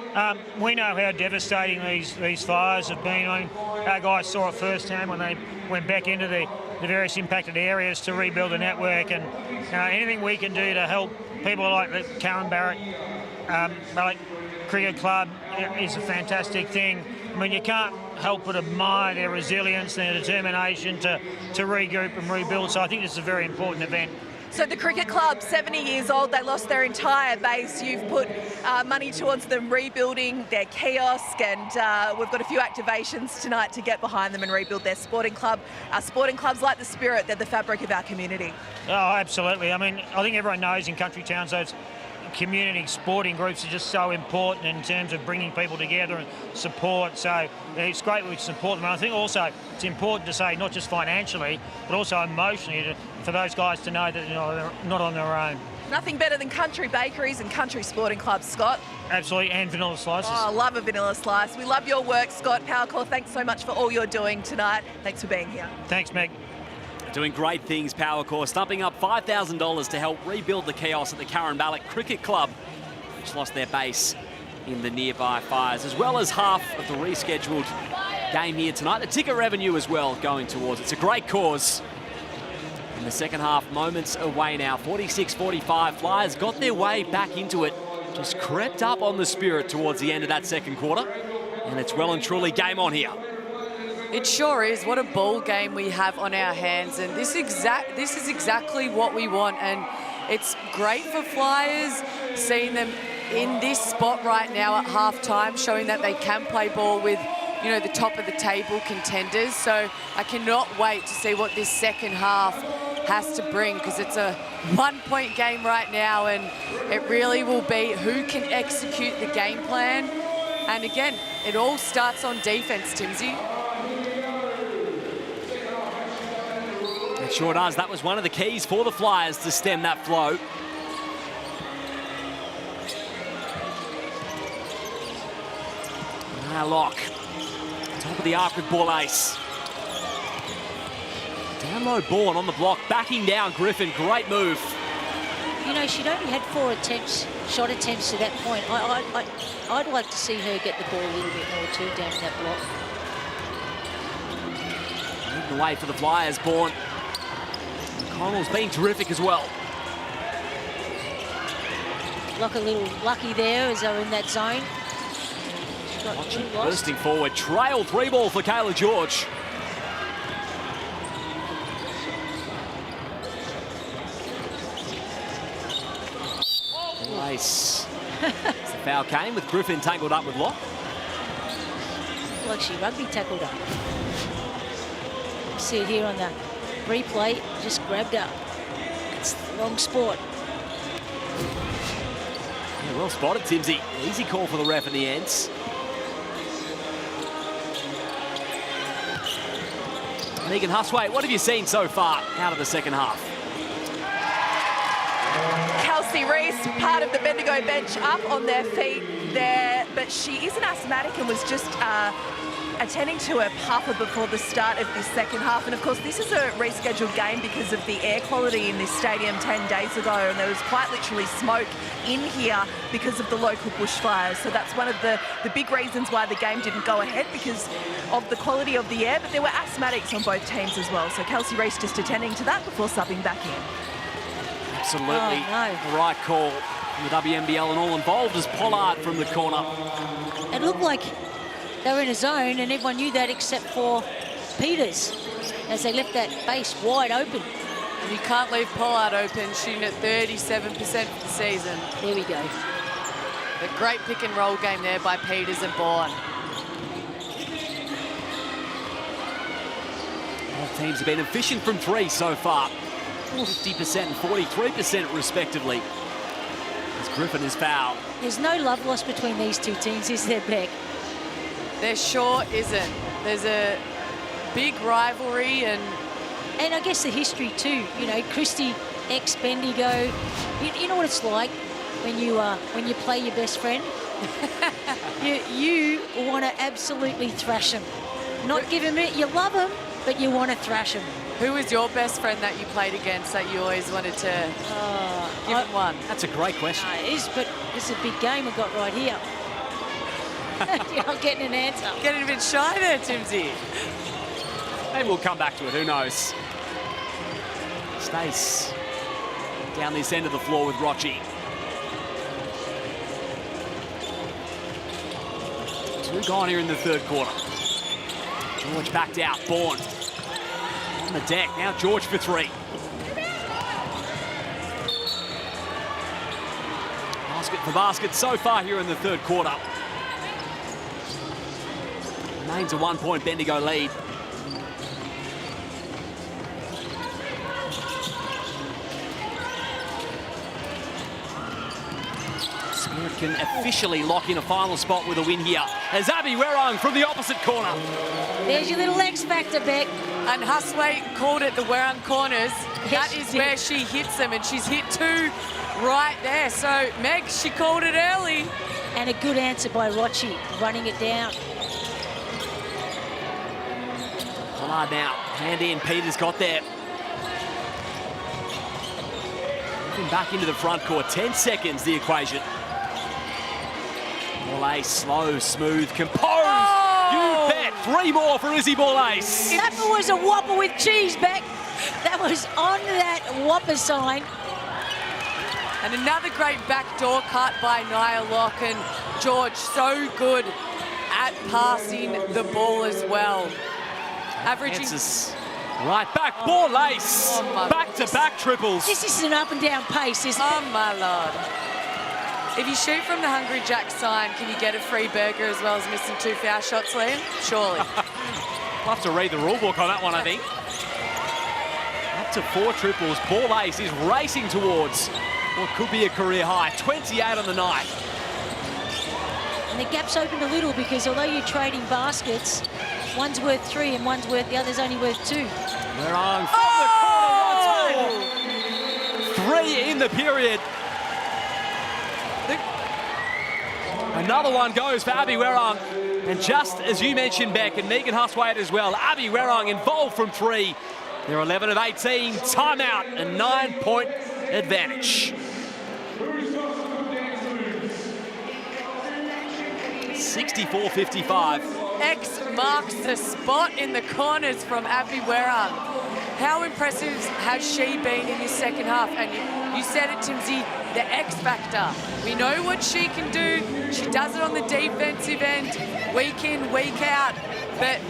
We know how devastating these fires have been. I mean, our guys saw it firsthand when they went back into the various impacted areas to rebuild the network, and anything we can do to help people like the Karen Barrett Cricket Club is a fantastic thing. I mean, you can't help but admire their resilience, their determination to regroup and rebuild. So I think this is a very important event. So the cricket club, 70 years old, they lost their entire base. You've put money towards them rebuilding their kiosk, and we've got a few activations tonight to get behind them and rebuild their sporting club. Sporting clubs like the Spirit, they're the fabric of our community. Oh, absolutely. I mean, I think everyone knows in country towns those community sporting groups are just so important in terms of bringing people together and support. So it's great we support them. And I think also it's important to say not just financially, but also emotionally for those guys to know that they're not on their own. Nothing better than country bakeries and country sporting clubs, Scott. Absolutely, and vanilla slices. Oh, I love a vanilla slice. We love your work, Scott. Powercore, thanks so much for all you're doing tonight. Thanks for being here. Thanks, Meg. Doing great things, Power Core, stumping up $5,000 to help rebuild the chaos at the Karen Barrett Cricket Club, which lost their base in the nearby fires, as well as half of the rescheduled game here tonight. The ticket revenue as well going towards it. It's a great cause. In the second half, moments away now, 46-45. Flyers got their way back into it, just crept up on the Spirit towards the end of that second quarter, and it's well and truly game on here. It sure is. What a ball game we have on our hands, and this is exactly what we want. And it's great for Flyers seeing them in this spot right now at halftime, showing that they can play ball with, you know, the top of the table contenders. So I cannot wait to see what this second half has to bring, because it's a 1 point game right now, and it really will be who can execute the game plan. And again, it all starts on defense, Timsy. It sure does. That was one of the keys for the Flyers to stem that flow. Lock. Top of the arc with ball ace. Down low ball and on the block. Backing down Griffin. Great move. You know, she'd only had 4 attempts, shot attempts to that point. I'd like to see her get the ball a little bit more too down that block. Leading the way for the Flyers, Bourne. Connell's been terrific as well. Look, a little lucky there as they're in that zone. Bursting forward, trail 3 ball for Kayla George. Nice. As the foul came with Griffin tangled up with Locke. Like she rugby tackled her. See it here on the replay, just grabbed her. It's the wrong sport. Yeah, well spotted, Timsy. Easy call for the ref in the end. Megan Huswaite, what have you seen so far out of the second half? Kelsey Reese, part of the Bendigo bench, up on their feet there, but she is an asthmatic and was just attending to a puffer before the start of this second half. And of course, this is a rescheduled game because of the air quality in this stadium 10 days ago. And there was quite literally smoke in here because of the local bushfires. So that's one of the big reasons why the game didn't go ahead, because of the quality of the air. But there were asthmatics on both teams as well. So Kelsey Reese just attending to that before subbing back in. Absolutely Oh, the right call from the WNBL, and all involved is Pollard from the corner. It looked like they were in a zone, and everyone knew that except for Peters, as they left that base wide open. And you can't leave Pollard open, shooting at 37% for the season. There we go. A great pick and roll game there by Peters and Bourne. Both teams have been efficient from three so far. 50% and 43% respectively. As Griffin is fouled. There's no love lost between these two teams, is there, Beck? There sure isn't. There's a big rivalry, and I guess the history too. You know, Christie, ex-Bendigo. You know what it's like when you play your best friend. you want to absolutely thrash him. Not give him it. You love him, but you want to thrash him. who was your best friend that you played against that you always wanted to give him one? That's a great question. It is, but it's a big game we've got right here. You're not getting an answer. Getting a bit shy there, Timsy. Maybe we'll come back to it, who knows. Stace down this end of the floor with Rochi. Two gone here in the third quarter. George backed out, Bourne on the deck. Now George for three. Basket for basket so far here in the third quarter. Remains a 1 point Bendigo lead. Spirit can officially lock in a final spot with a win here. As Abby Werong from the opposite corner. There's your little X factor, Beck. And Huswaite called it the Werong corners. Yes, That is she where did. she hits them, and she's hit two right there. So Meg, she called it early. And a good answer by Rochi, running it down. Pollard now, hand in, Peters got there. Moving back into the front court, 10 seconds the equation. Bourlace, slow, smooth, composed. You bet, three more for Izzy Bourlace. That was a whopper with cheese, Beck. That was on that whopper sign. And another great backdoor cut by Nia Locke, and George so good at passing the ball as well. Averaging... Francis, right back, Bourlace. my Back-to-back triples. This is an up and down pace, isn't Oh it? my Lord. If you shoot from the Hungry Jack sign, can you get a free burger as well as missing 2 foul shots, Liam? Surely. We'll have to read the rule book on that one, I think. Up to 4 triples. Bourlace is racing towards what could be a career high. 28 on the night. And the gap's opened a little because although you're trading baskets, one's worth 3 and one's worth, the other's only worth 2. Werong from the corner once more. 3 in the period. Another one goes for Abby Werong. And just as you mentioned, Beck, and Megan Huswaite as well, Abby Werong involved from 3. They're 11 of 18, timeout, a 9-point advantage. 64-55. X marks the spot in the corners from Abby Werong. How impressive has she been in this second half? And you said it, Timsy, the X factor. We know what she can do. She does it on the defensive end, week in, week out. But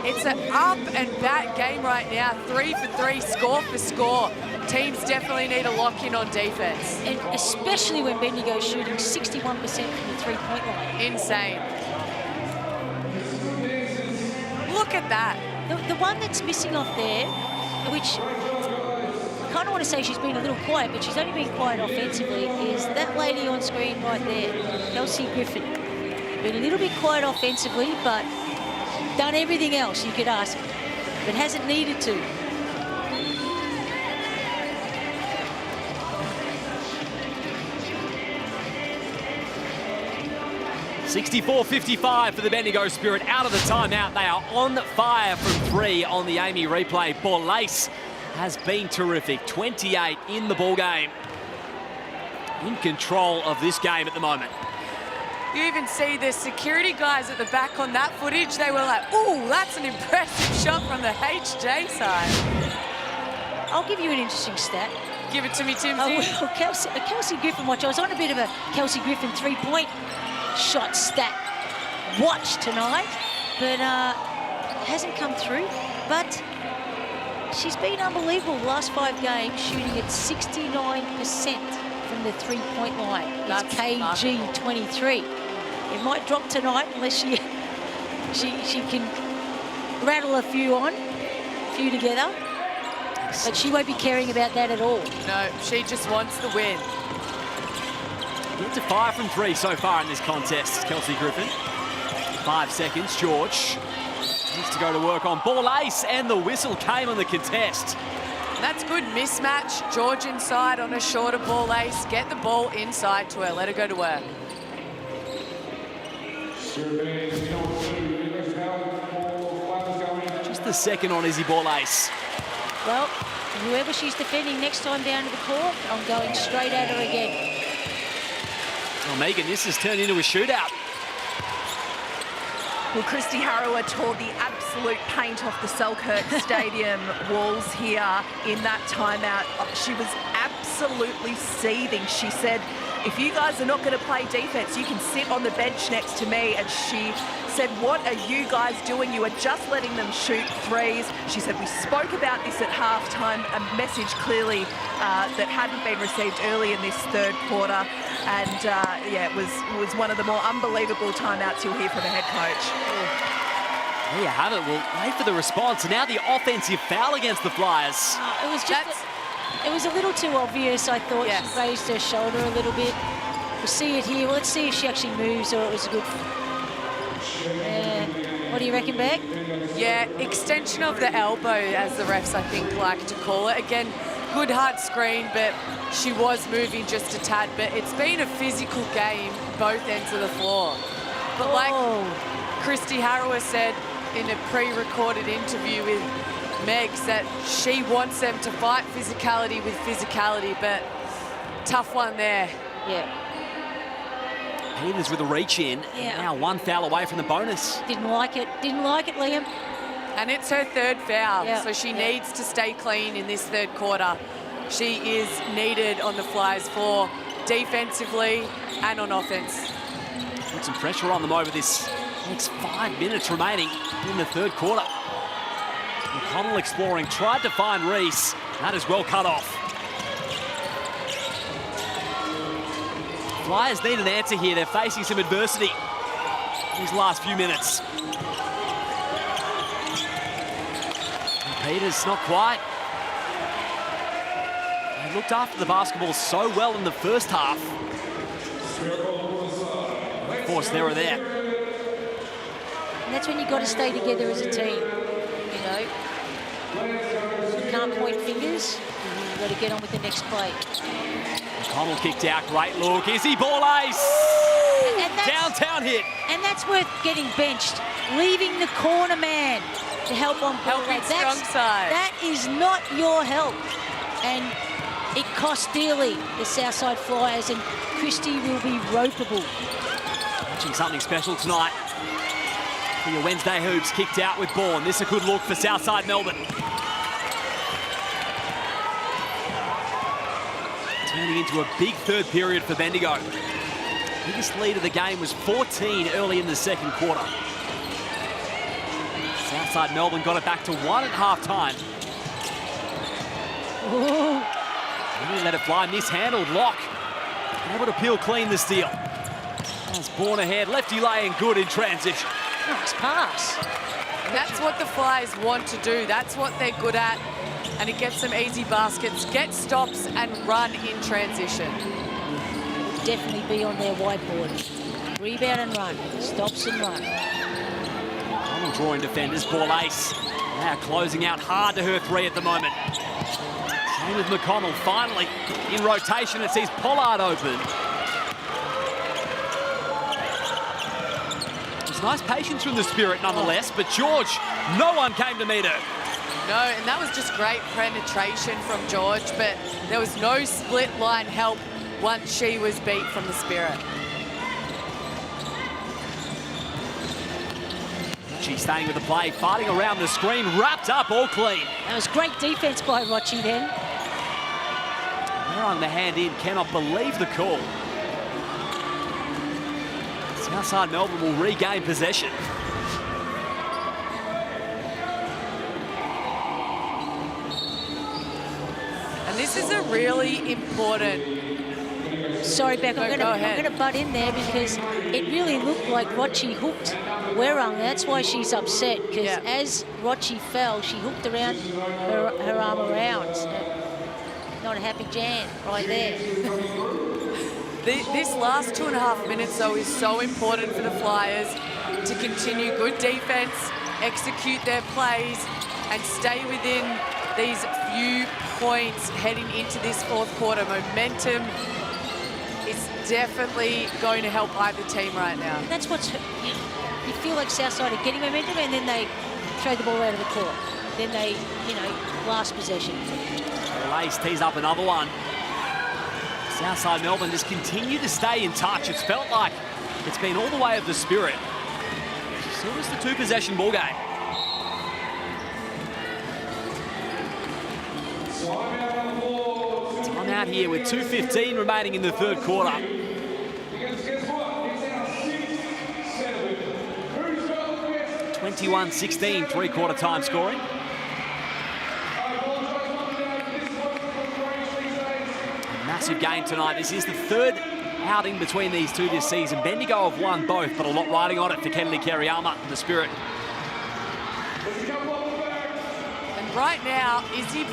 it's an up and back game right now. 3 for 3, score for score. Teams definitely need to lock in on defense. And especially when Bendigo's shooting 61% from the three-point line. Insane. Look at that. The one that's missing off there, which I kind of want to say she's been a little quiet, but she's only been quiet offensively, is that lady on screen right there, Kelsey Griffin. Been a little bit quiet offensively, but done everything else you could ask, but hasn't needed to. 64-55 for the Bendigo Spirit. Out of the timeout, they are on fire from 3 on the Amy replay. Borlase has been terrific. 28 in the ball game. In control of this game at the moment. You even see the security guys at the back on that footage. They were like, ooh, that's an impressive shot from the HJ side. I'll give you an interesting stat. Give it to me, Tim. Well, Kelsey Griffin watch. I was on a bit of a Kelsey Griffin three-point shot stat watch tonight, but hasn't come through. But she's been unbelievable the last 5 games, shooting at 69% from the three-point line. That's KG 23. It might drop tonight unless she can rattle a few together. But she won't be caring about that at all. No, she just wants the win. Into 5 from 3 so far in this contest, Kelsey Griffin. 5 seconds, George needs to go to work on Borlase, and the whistle came on the contest. That's good mismatch. George inside on a shorter Borlase. Get the ball inside to her. Let her go to work. Just the second on Izzy Borlase. Well, whoever she's defending next time down to the court, I'm going straight at her again. Well, Megan, this has turned into a shootout. Well, Christy Harrower tore the absolute paint off the Selkirk Stadium walls here in that timeout. She was absolutely seething. She said, if you guys are not going to play defense, you can sit on the bench next to me. And she said, what are you guys doing? You are just letting them shoot threes. She said, we spoke about this at halftime, a message clearly that hadn't been received early in this third quarter. And yeah, it was one of the more unbelievable timeouts you'll hear from a head coach. There you have it. We'll wait for the response. And now the offensive foul against the Flyers. It was just, it was a little too obvious, I thought. Yes. She raised her shoulder a little bit. We'll see it here. Well, let's see if she actually moves or it was a good. What do you reckon, Beck? Yeah, extension of the elbow, as the refs, I think, like to call it. Again, good hard screen, but she was moving just a tad. But it's been a physical game, both ends of the floor. But like Christy Harrower said in a pre-recorded interview with Megs, that she wants them to fight physicality with physicality, but tough one there. Yeah. Peters with a reach in, and now 1 foul away from the bonus. Didn't like it, Liam. And it's her 3rd foul, so she needs to stay clean in this 3rd quarter. She is needed on the Flyers floor, defensively and on offense. Put some pressure on them over this next 5 minutes remaining in the 3rd quarter. McConnell exploring, tried to find Reese. That is well cut off. Flyers need an answer here. They're facing some adversity these last few minutes. And Peters, not quite. They looked after the basketball so well in the first half. Of course, they were there. And that's when you've got to stay together as a team, you know. You can't point fingers. You've got to get on with the next play. McConnell kicked out, great look. Izzy Borlase! Downtown hit. And that's worth getting benched. Leaving the corner man to help on Borlase. Strong side. That is not your help. And it cost dearly, the Southside Flyers, and Christie will be ropeable. Watching something special tonight. For your Wednesday hoops, kicked out with Bourne. This is a good look for Southside Melbourne. Turning into a big 3rd period for Bendigo. Biggest lead of the game was 14 early in the 2nd quarter. Southside Melbourne got it back to 1 at half-time. Really let it fly, mishandled. Lock able to peel clean the steal. As Bourne ahead, lefty laying good in transition. Nice pass. That's what the Flyers want to do. That's what they're good at. And it gets them easy baskets, get stops and run in transition. Definitely be on their whiteboard. Rebound and run, stops and run. Connell drawing defenders, Borlase. Now closing out hard to her 3 at the moment. Same with McConnell, finally in rotation. It sees Pollard open. Nice patience from the Spirit nonetheless, but George, no one came to meet her. No, and that was just great penetration from George, but there was no split line help once she was beat from the Spirit. She's staying with the play, fighting around the screen, wrapped up, all clean. That was great defence by Rochi then. Throwing the hand in, cannot believe the call. Southside Melbourne will regain possession. And this is a really important... Sorry, Beck, I'm going to butt in there because it really looked like Rochi hooked Werung. That's why she's upset, because as Rochi fell, she hooked around her arm around. So not a happy Jan right there. This last 2.5 minutes, though, is so important for the Flyers to continue good defence, execute their plays, and stay within these few points heading into this fourth quarter. Momentum is definitely going to help either team right now. And that's what's... You feel like Southside are getting momentum, and then they throw the ball out of the court. Then they, you know, last possession. Lace tees up another one. Southside Melbourne just continue to stay in touch. It's felt like it's been all the way of the Spirit. Still just a two-possession ball game. Time out here with 2:15 remaining in the third quarter. 21-16, three-quarter time scoring. Massive game tonight. This is the third outing between these two this season. Bendigo have won both, but a lot riding on it for Kennedy Kariyama and the Spirit. And right now, Izzy...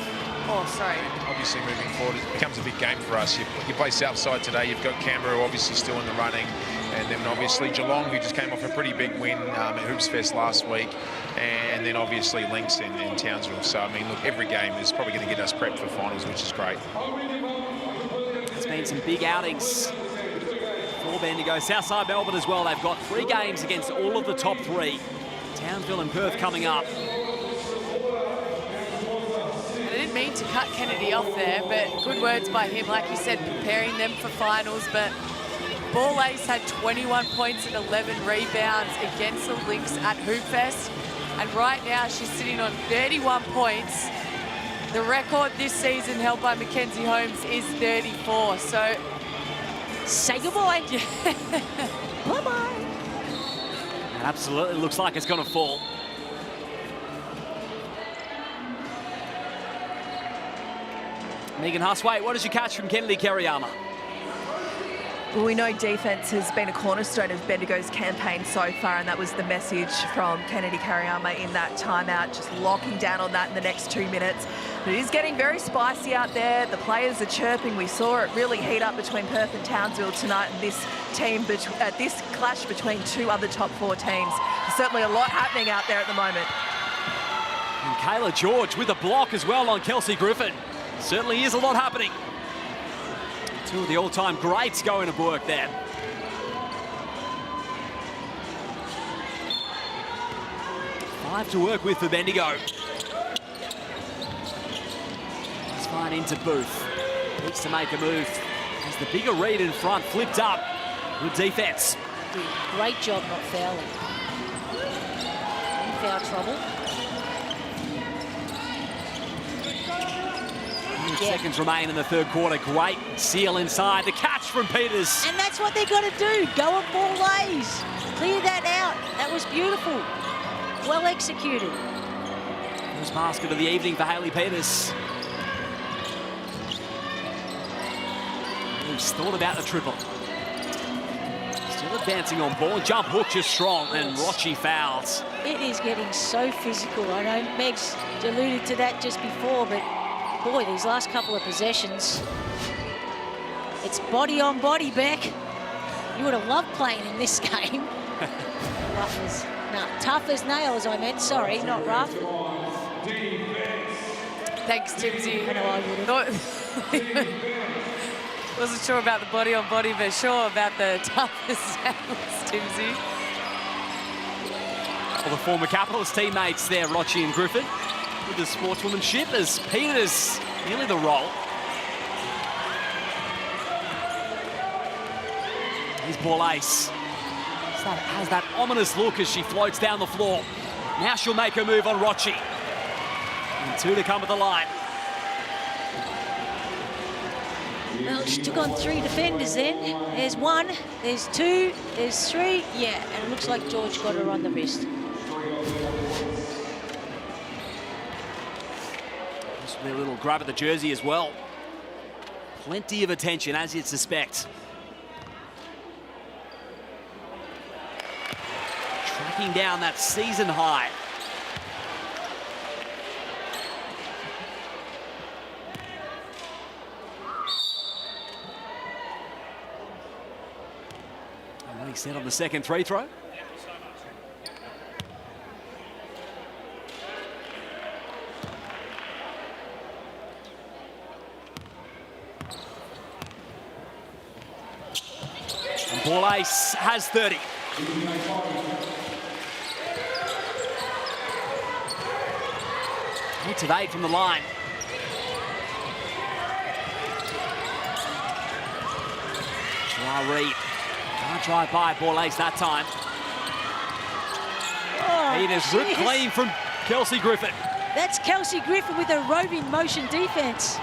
Oh, sorry. Obviously, moving forward, it becomes a big game for us. You play Southside today, you've got Canberra, who obviously still in the running, and then obviously Geelong, who just came off a pretty big win at Hoops Fest last week, and then obviously Lynx and Townsville. So, I mean, look, every game is probably going to get us prepped for finals, which is great. There's been some big outings for Bendigo. Southside Melbourne as well. They've got 3 games against all of the top 3. Townsville and Perth coming up. I didn't mean to cut Kennedy off there, but good words by him, like you said, preparing them for finals. But Ball Ace had 21 points and 11 rebounds against the Lynx at Hoopfest. And right now she's sitting on 31 points. The record this season held by Mackenzie Holmes is 34. So say goodbye. Bye-bye. Absolutely looks like it's going to fall. Megan Huswaite, what did you catch from Kennedy Kariyama? Well, we know defence has been a cornerstone of Bendigo's campaign so far, and that was the message from Kennedy Kariyama in that timeout, just locking down on that in the next 2 minutes. But it is getting very spicy out there. The players are chirping. We saw it really heat up between Perth and Townsville tonight, and this team, this clash between 2 other top 4 teams. There's certainly a lot happening out there at the moment. And Kayla George with a block as well on Kelsey Griffin. Certainly is a lot happening. 2 of the all-time greats going to work there. Five to work with for Bendigo. It's fine into Booth. Needs to make a move. As the bigger read in front, flipped up. Good defense. Great job not fouling. In foul trouble. Seconds remain in the third quarter. Great seal inside. The catch from Peters. And that's what they're going to do. Go at ball lays. Clear that out. That was beautiful. Well executed. First basket of the evening for Hayley Peters. He's thought about the triple. Still advancing on ball. Jump hook just strong, and Rochi fouls. It is getting so physical. I know Meg's alluded to that just before, but boy, these last couple of possessions, it's body on body, Beck. You would have loved playing in this game. Tough as nails, I meant. Sorry, not rough. Thanks, Timsy. I know I would have. Wasn't sure about the body on body, but sure about the tough as nails, Timsy. Well, the former Capitals teammates there, Rochi and Griffin, with the sportswomanship as Peters nearly the roll. Here's ball ace. Has that ominous look as she floats down the floor. Now she'll make her move on Rochi. And 2 to come at the line. Well, she took on 3 defenders then. There's 1, there's 2, there's 3. Yeah, and it looks like George got her on the wrist. Just a little grab at the jersey as well. Plenty of attention, as you'd suspect. Tracking down that season high. And what he said on the second free throw. And ball ace has 30. 8 of 8 from the line. Reed can't drive by ball ace that time. Peters ripped clean from Kelsey Griffin. That's Kelsey Griffin with a roving motion defense.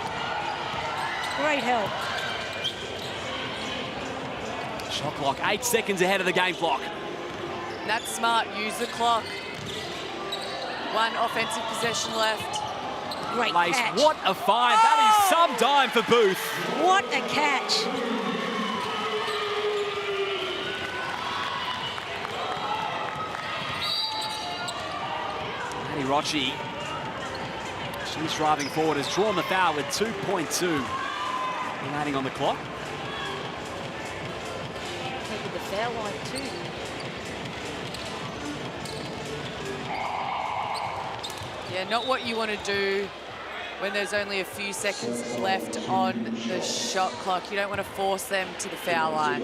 Great help. Shot clock 8 seconds ahead of the game clock. That's smart. Use the clock. 1 offensive possession left. Great Lace, catch. what a find. That is some dime for Booth. What a catch. Maddie Rochi, she's driving forward, has drawn the foul with 2.2 remaining on the clock. Taking the foul line too. Yeah, not what you want to do when there's only a few seconds left on the shot clock. You don't want to force them to the foul line.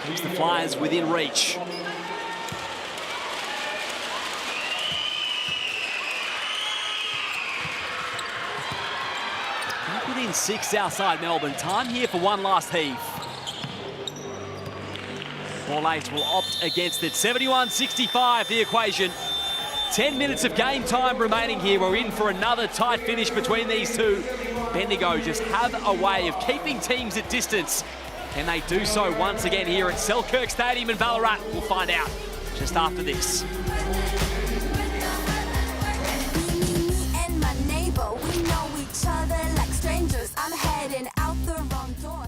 Keeps the Flyers within reach. Back within 6 Southside Melbourne. Time here for one last heave. Ball ace will opt against it. 71-65 the equation. 10 minutes of game time remaining here. We're in for another tight finish between these two. Bendigo just have a way of keeping teams at distance. Can they do so once again here at Selkirk Stadium in Ballarat? We'll find out just after this. And my neighbor, we know each other like strangers. I'm heading out the wrong door.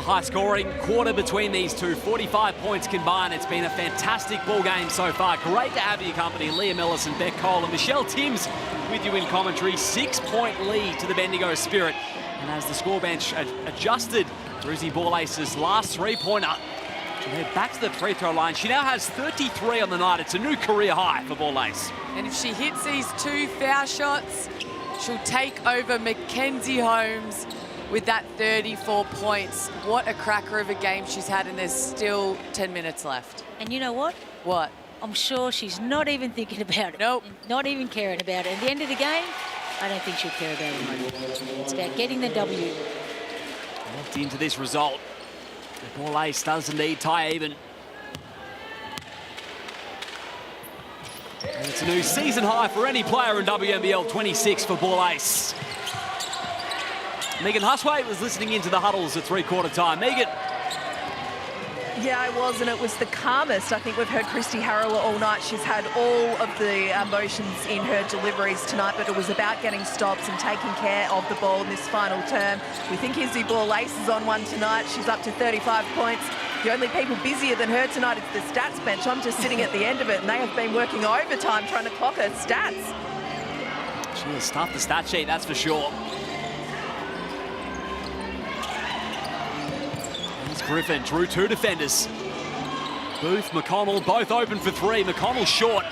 high-scoring quarter between these two. 45 points combined. It's been a fantastic ball game so far. Great to have your company. Liam Ellis and Beck Cole and Michelle Timms with you in commentary. 6-point lead to the Bendigo Spirit. And as the score bench adjusted for Izzy Ball Ace's last three-pointer, she'll head back to the free throw line. She now has 33 on the night. It's a new career high for Ball Ace. And if she hits these 2 foul shots, she'll take over Mackenzie Holmes with that 34 points. What a cracker of a game she's had, and there's still 10 minutes left. And you know what? What? I'm sure she's not even thinking about it. Nope. Not even caring about it. At the end of the game, I don't think she'll care about it. It's about getting the W. Locked into this result. The Ball Ace does indeed tie even. And it's a new season high for any player in WNBL26 for Ball Ace. Megan Huswaite was listening into the huddles at three-quarter time. Megan. Yeah, I was, and it was the calmest. I think we've heard Christy Harrower all night. She's had all of the emotions in her deliveries tonight, but it was about getting stops and taking care of the ball in this final term. We think Izzy Ball Ace is on one tonight. She's up to 35 points. The only people busier than her tonight is the stats bench. I'm just sitting at the end of it, and they have been working overtime trying to clock her stats. She has stuffed the stat sheet, that's for sure. Griffin drew 2 defenders. Booth, McConnell, both open for 3. McConnell short.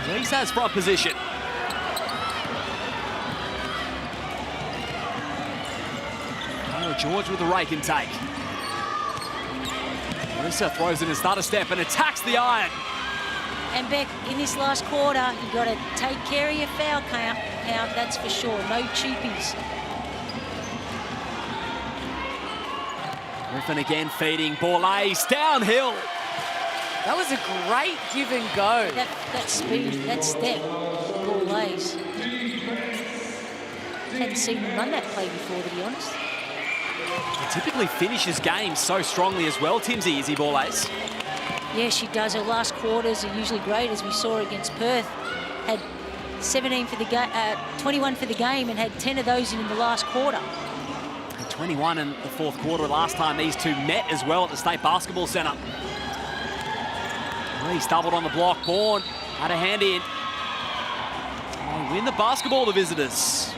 Reese has front position. George with the rake and take. Marissa throws in a stutter step and attacks the iron. And Beck, in this last quarter, you've got to take care of your foul count, that's for sure. No cheapies. Griffin again feeding. Ball Ace downhill. That was a great give and go. That speed, that step, Ball Ace. Hadn't seen him run that play before, to be honest. He typically finishes games so strongly as well, Timsy, Izzy Ball Ace. Yeah, she does. Her last quarters are usually great, as we saw against Perth. Had 17 for the 21 for the game, and had 10 of those in the last quarter. 21 in the fourth quarter last time these two met as well at the State Basketball Centre. Reese doubled on the block. Bourne had a hand in. They win the basketball, the visitors.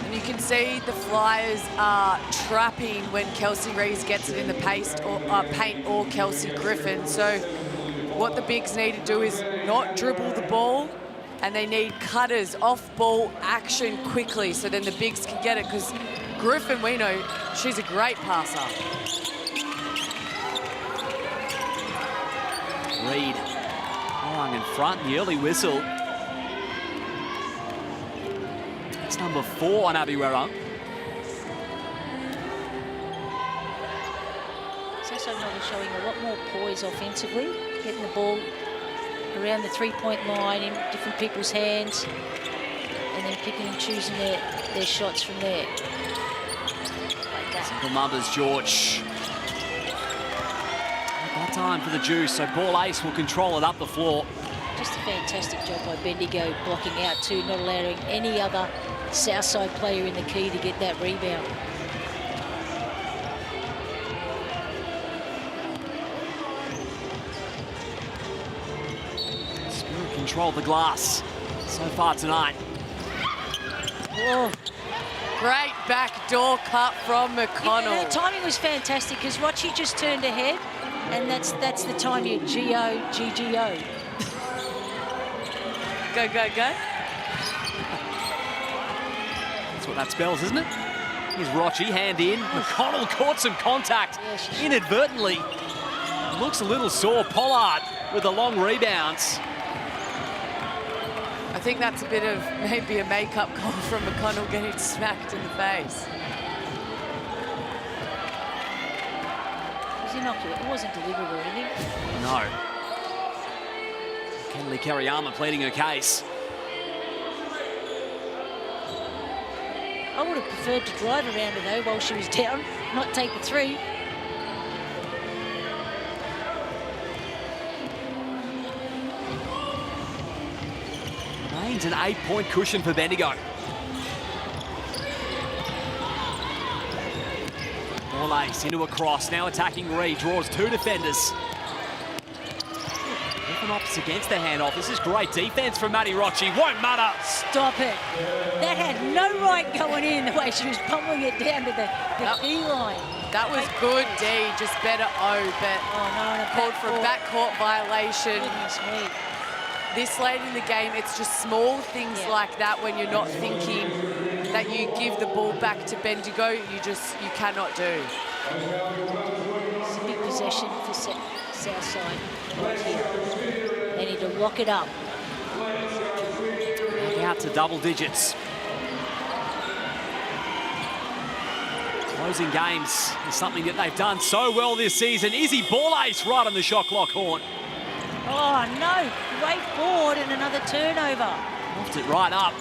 And you can see the Flyers are trapping when Kelsey Reese gets it in the paint or Kelsey Griffin. So what the bigs need to do is not dribble the ball, and they need cutters, off-ball action quickly, so then the bigs can get it, because Griffin, we know, she's a great passer. Reed long in front, the early whistle. That's number 4 on Abby Werrung. Southside showing a lot more poise offensively, getting the ball around the three-point line in different people's hands, and then picking and choosing their shots from there. Like that. Simple numbers, George. That time for the juice, so Ball Ace will control it up the floor. Just a fantastic job by Bendigo, blocking out too, not allowing any other Southside player in the key to get that rebound. Control the glass so far tonight. Whoa. Great backdoor cut from McConnell. Yeah, the timing was fantastic, because Rochi just turned ahead, and that's the time you G-O, G-G-O. Go, go, go. That's what that spells, isn't it? Here's Rochi, hand in. McConnell caught some contact inadvertently. Looks a little sore. Pollard with the long rebounds. I think that's a bit of maybe a makeup call from McConnell getting smacked in the face. It was innocuous. It wasn't deliberate or anything. No. Kenley Kariyama pleading her case. I would have preferred to drive around her, though, while she was down, not take the 3. Remains an 8-point cushion for Bendigo. Borlase into a cross, now attacking Reed, draws 2 defenders. Different opts against the handoff. This is great defence from Maddie Rocci. Won't matter. Stop it. That had no right going in the way she was pummeling it down to the key line. That was good, D. Just better O, but called for a backcourt violation. Goodness me. This late in the game, it's just small things like that when you're not thinking that you give the ball back to Bendigo, you cannot do. It's a big possession for Southside right here. They need to lock it up. Back out to double digits. Closing games is something that they've done so well this season. Izzy Borlase right on the shot clock horn. Oh, no. Great board and another turnover. Left it right up.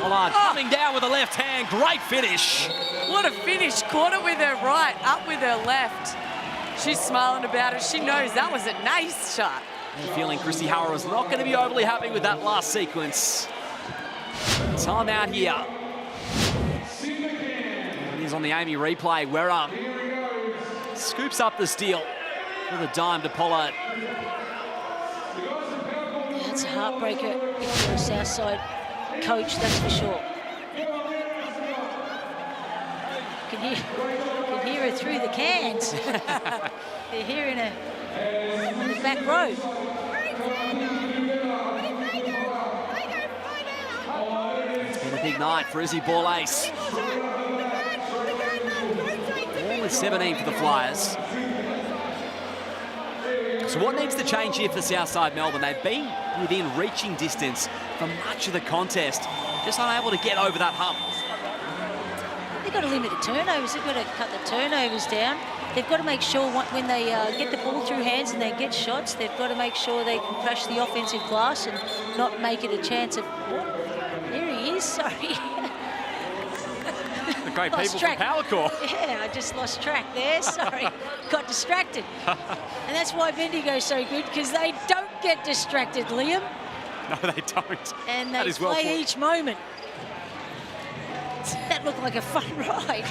Pollard coming down with the left hand. Great finish. What a finish. Caught it with her right, up with her left. She's smiling about it. She knows that was a nice shot. And feeling Chrissy Howard was not going to be overly happy with that last sequence. Time out here. It is on the Amy replay. Where scoops up the steal with a dime to Pollard. That's a heartbreaker if you're a Southside coach, that's for sure. Can hear her through the cans. They're hearing her on the back row. It's been a big night for Izzy Borlase. All with 17 for the Flyers. So what needs to change here for Southside Melbourne? They've been within reaching distance for much of the contest, just unable to get over that hump. They've got to limit the turnovers. They've got to cut the turnovers down. They've got to make sure when they get the ball through hands and they get shots, they've got to make sure they can crash the offensive glass and not make it a chance of... There he is, sorry. The great people from Power Core. Yeah, I just lost track there, sorry. Got distracted. And that's why Bendigo's so good, because they don't get distracted, Liam. No, they don't. And they play each moment. That looked like a fun ride.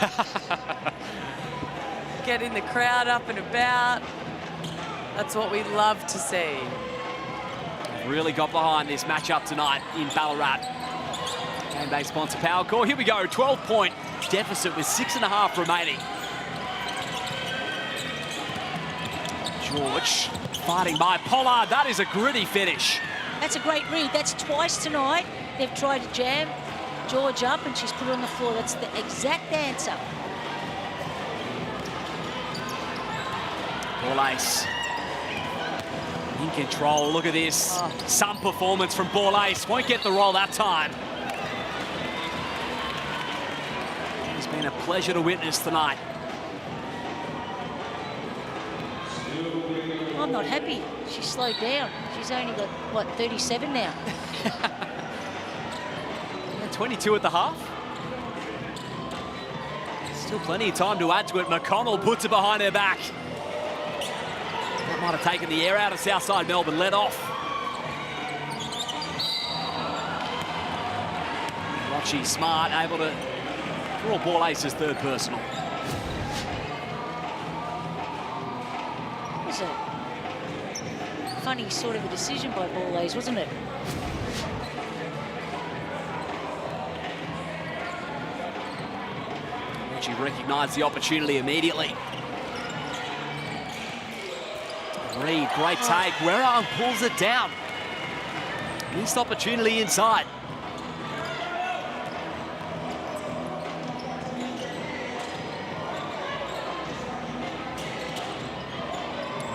Getting the crowd up and about. That's what we love to see. Really got behind this matchup tonight in Ballarat. Game day sponsor Power Core. Here we go, 12-point deficit with 6.5 remaining. George fighting by Pollard. That is a gritty finish. That's a great read. That's twice tonight. They've tried to jam George up and she's put it on the floor. That's the exact answer. Borlase in control. Look at this. Some performance from Borlase. Won't get the roll that time. It's been a pleasure to witness tonight. I'm not happy. She slowed down. She's only got, what, 37 now? 22 at the half. Still plenty of time to add to it. McConnell puts it behind her back. That might have taken the air out of Southside Melbourne. Let off. Rocci smart, able to draw Borlase's third personal. It was a funny sort of a decision by Borlase, wasn't it? She recognised the opportunity immediately. Reed, great take. Werarm pulls it down. Missed opportunity inside.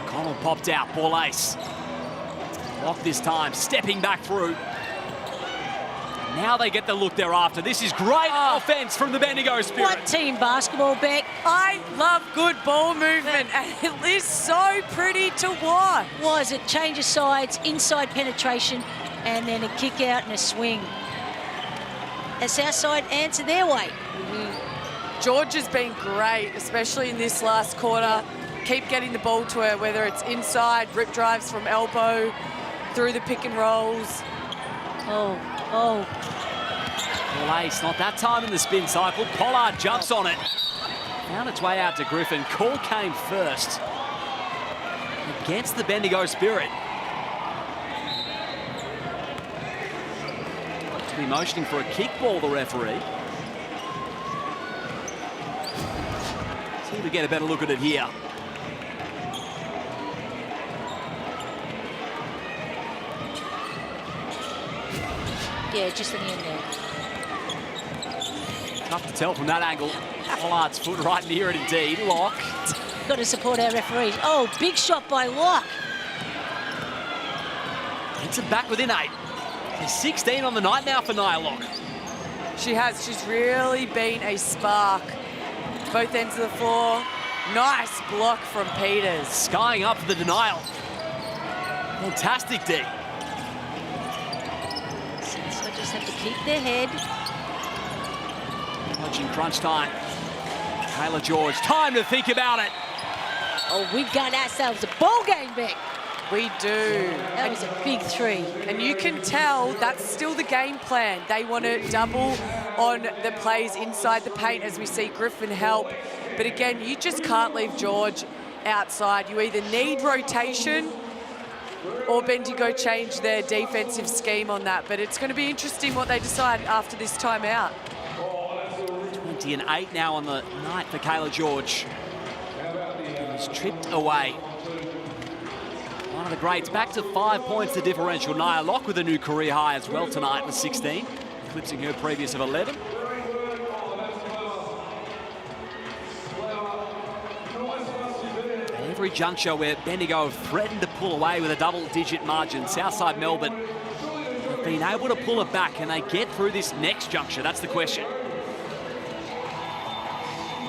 McConnell popped out. Borlase. Locked this time. Stepping back through. Now they get the look they're after. This is great offense from the Bendigo Spirit. What team basketball, Beck? I love good ball movement, and it is so pretty to watch. Was it change of sides, inside penetration, and then a kick out and a swing? The Southside answer their way. George has been great, especially in this last quarter. Keep getting the ball to her, whether it's inside, rip drives from elbow, through the pick and rolls. Borlase, not that time in the spin cycle. Pollard jumps on it. Found its way out to Griffin. Call came first against the Bendigo Spirit. To be motioning for a kickball, the referee. See if we get a better look at it here. Yeah, just in the end there. Tough to tell from that angle. Pollard's foot right near it indeed. Lock. Got to support our referees. Oh, big shot by Lock. It's it back within 8. There's 16 on the night now for Nia Lock. She has. She's really been a spark. Both ends of the floor. Nice block from Peters. Skying up for the denial. Fantastic D. So just have to keep their head. Watching crunch time. Kayla George, time to think about it. Oh, we got ourselves a ball game back. We do. That was a big 3. And you can tell that's still the game plan. They want to double on the plays inside the paint as we see Griffin help. But again, you just can't leave George outside. You either need rotation or Bendigo change their defensive scheme on that. But it's going to be interesting what they decide after this timeout. 20 and 8 now on the night for Kayla George. He's tripped away. One of the greats, back to 5 points the differential. Nia Lock with a new career high as well tonight with 16, eclipsing her previous of 11. At every juncture where Bendigo have threatened to pull away with a double-digit margin, Southside Melbourne have been able to pull it back. Can they get through this next juncture? That's the question.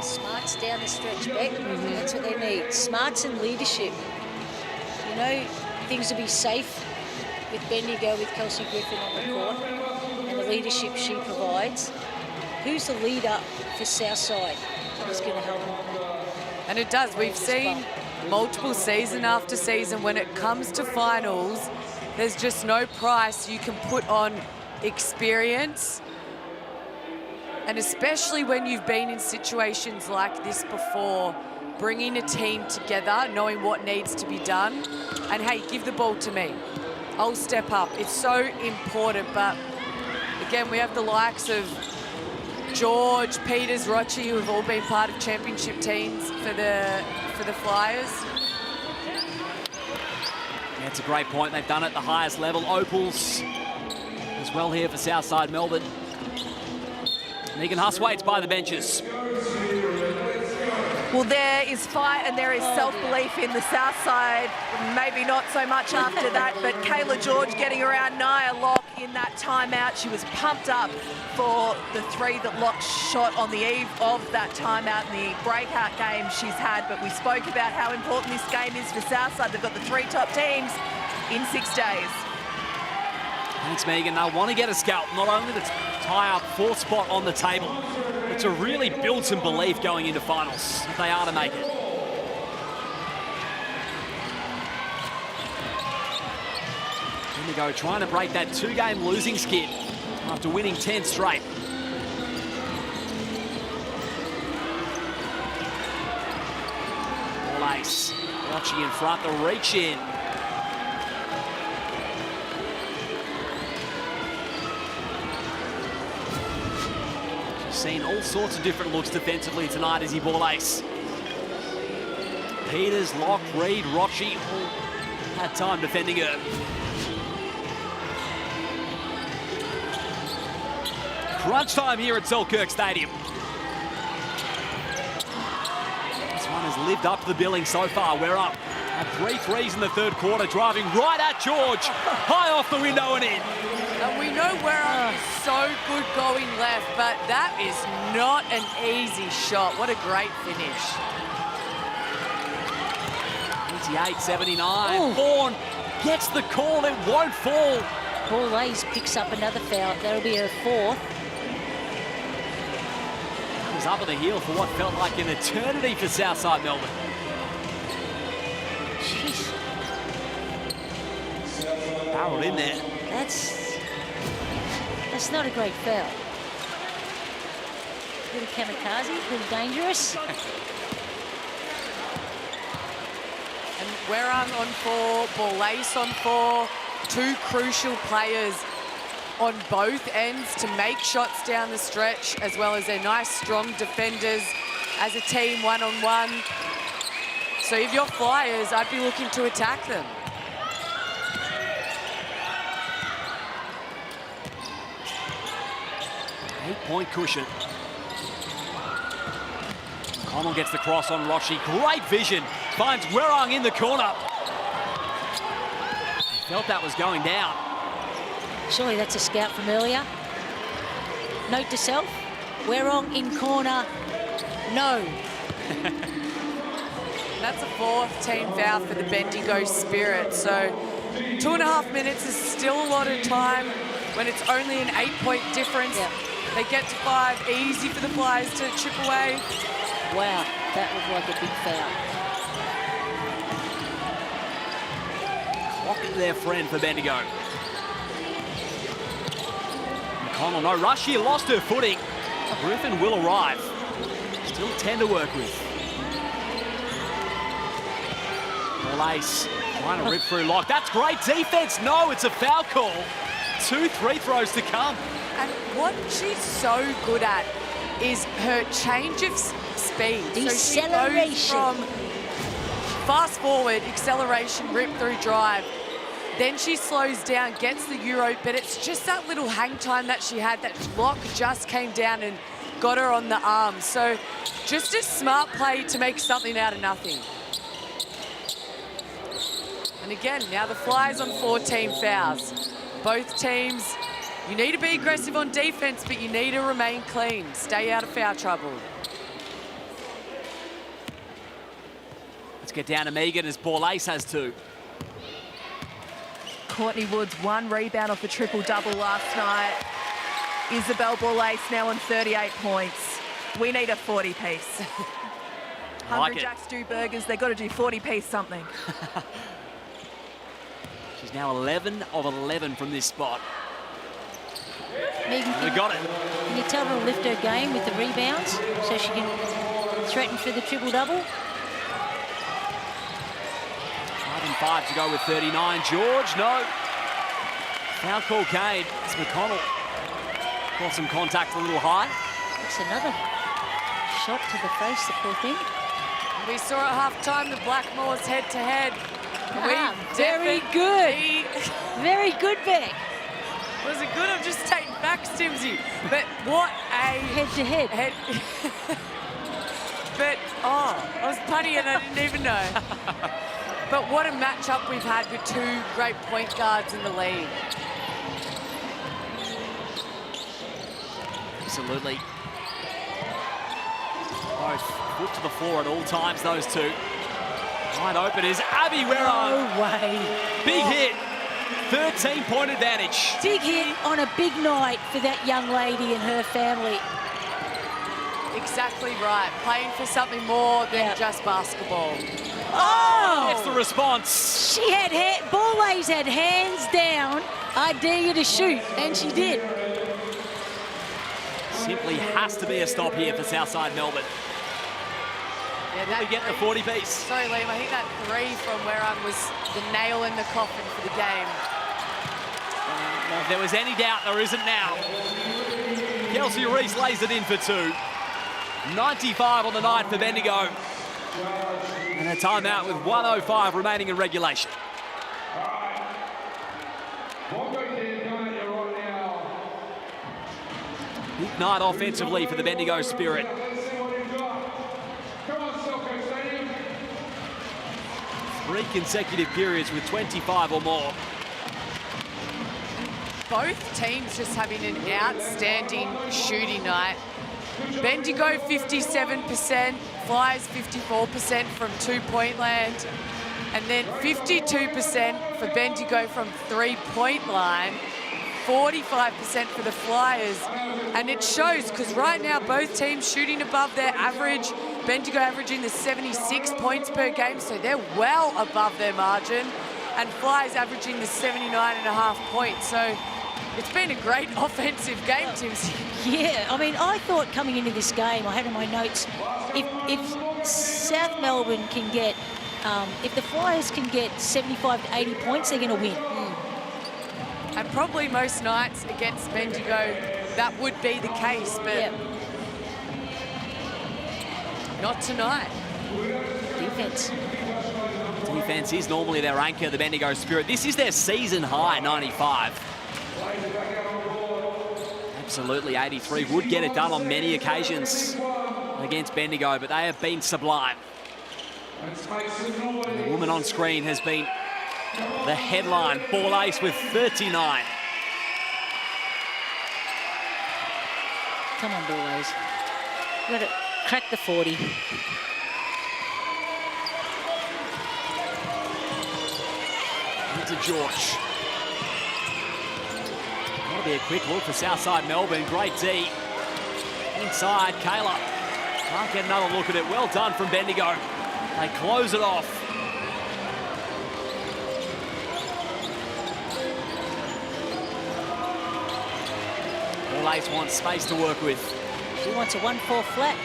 Smarts down the stretch back. That's what they need. Smarts and leadership. You know, things will be safe with Bendigo, with Kelsey Griffin on the court, and the leadership she provides. Who's the leader for Southside that's going to help them? And it does. We've seen multiple season after season when it comes to finals, there's just no price you can put on experience. And especially when you've been in situations like this before, bringing a team together, knowing what needs to be done, and hey, give the ball to me. I'll step up. It's so important, but again, we have the likes of George, Peters, Rochi, who have all been part of championship teams for the Flyers. Yeah, it's a great point. They've done it at the highest level. Opals as well here for Southside Melbourne. Megan Huss waits by the benches. Well, there is fight and there is self-belief in the south side. Maybe not so much after that, but Kayla George getting around Nia Lock in that timeout. She was pumped up for the 3 that Lock shot on the eve of that timeout in the breakout game she's had. But we spoke about how important this game is for Southside. They've got the 3 top teams in 6 days. Thanks, Megan. They'll want to get a scalp, not only to tie up 4th spot on the table, but to really build some belief going into finals if they are to make it. Bendigo trying to break that 2-game losing skid after winning 10 straight. Ball ace. Watching in front, the reach in. Seen all sorts of different looks defensively tonight as he ball ace. Peters, Lock, Reed, Rochi all had time defending her. Crunch time here at Selkirk Stadium. This one has lived up to the billing so far. We're up at 3 threes in the 3rd quarter, driving right at George. High off the window and in. And we know Werribee is so good going left, but that is not an easy shot. What a great finish. 28-79. Vaughan gets the call, it won't fall. Paul Ace picks up another foul. That'll be her 4th. That was up on the heel for what felt like an eternity for Southside Melbourne. Jeez. Barreled in there. That's not a great foul. A little kamikaze, a little dangerous. And Werang on 4, Borlase on 4. Two crucial players on both ends to make shots down the stretch, as well as their nice, strong defenders as a team one-on-one. So if you're Flyers, I'd be looking to attack them. Eight-point cushion. Connell gets the cross on Rochi. Great vision. Finds Werang in the corner. He felt that was going down. Surely that's a scout from earlier. Note to self, Werang in corner, no. That's a 4th team foul for the Bendigo Spirit. So 2.5 minutes is still a lot of time when it's only an 8-point difference. Yeah. They get to 5, easy for the Flyers to chip away. Wow, that looked like a big foul. Clock their friend for Bendigo. McConnell, no rush here, lost her footing. Griffin will arrive. Still 10 to work with. Lace trying to rip through Lock. That's great defense. No, it's a foul call. 2 free throws to come. And what she's so good at is her change of speed. Deceleration. So she goes from fast forward, acceleration, rip through drive. Then she slows down, gets the Euro, but it's just that little hang time that she had. That Lock just came down and got her on the arm. So just a smart play to make something out of nothing. And again, now the Flyers on 14 fouls. Both teams, you need to be aggressive on defense, but you need to remain clean. Stay out of foul trouble. Let's get down to Megan as Borlase has 2. Courtney Woods, 1 rebound off the triple-double last night. Isabel Borlase now on 38 points. We need a 40-piece. Like 100 it. Jacks do burgers, they've got to do 40-piece something. She's now 11 of 11 from this spot. Megan, We got it. can you tell her to lift her game with the rebounds so she can threaten for the triple-double? 5 to go with 39. George, no. Foul call came. It's McConnell. Got some contact a little high. That's another shot to the face, the poor thing. We saw at half-time the Blackmores head-to-head. Very good. Very good, Beck. Was it good? I'm just taking back, Stimsy. But what a... Head-to-head. But, oh, I was punny and I didn't even know. But what a matchup we've had with 2 great point guards in the league. Absolutely. Both foot to the floor at all times, those 2. Wide open is Abby Werang. No way. Big hit. 13-point advantage. Big hit on a big night for that young lady and her family. Exactly right. Playing for something more than just basketball. Oh! That's the response. She had, Borlase had hands down, I dare you to shoot, and she did. Simply has to be a stop here for Southside Melbourne. Yeah, Will we get the 40-piece? Sorry, Liam, I think that 3 from Werang was the nail in the coffin for the game. If there was any doubt, there isn't now. Kelsey Reese lays it in for 2. 95 on the night for Bendigo. And a timeout with 1:05 remaining in regulation. Big night offensively for the Bendigo Spirit. 3 consecutive periods with 25 or more. Both teams just having an outstanding shooting night. Bendigo 57%, Flyers 54% from 2-point land, and then 52% for Bendigo from 3-point line, 45% for the Flyers. And it shows, because right now both teams shooting above their average. Bendigo averaging the 76 points per game, so they're well above their margin, and Flyers averaging the 79.5 points. So It's been a great offensive game, Timsy. Yeah, I mean, I thought coming into this game, I had in my notes, if South Melbourne can get, if the Flyers can get 75 to 80 points, they're going to win. And probably most nights against Bendigo, that would be the case, but not tonight. Defense. Defense is normally their anchor, the Bendigo Spirit. This is their season high, 95. Absolutely, 83 would get it done on many occasions against Bendigo, but they have been sublime. And the woman on screen has been the headline, ball ace with 39. Come on, ball ace. Got to crack the 40. Into George. That'll be a quick look for Southside Melbourne. Great D. Inside, Kayla. Can't get another look at it. Well done from Bendigo. They close it off. Ball ace wants space to work with. She wants a 1-4 flat.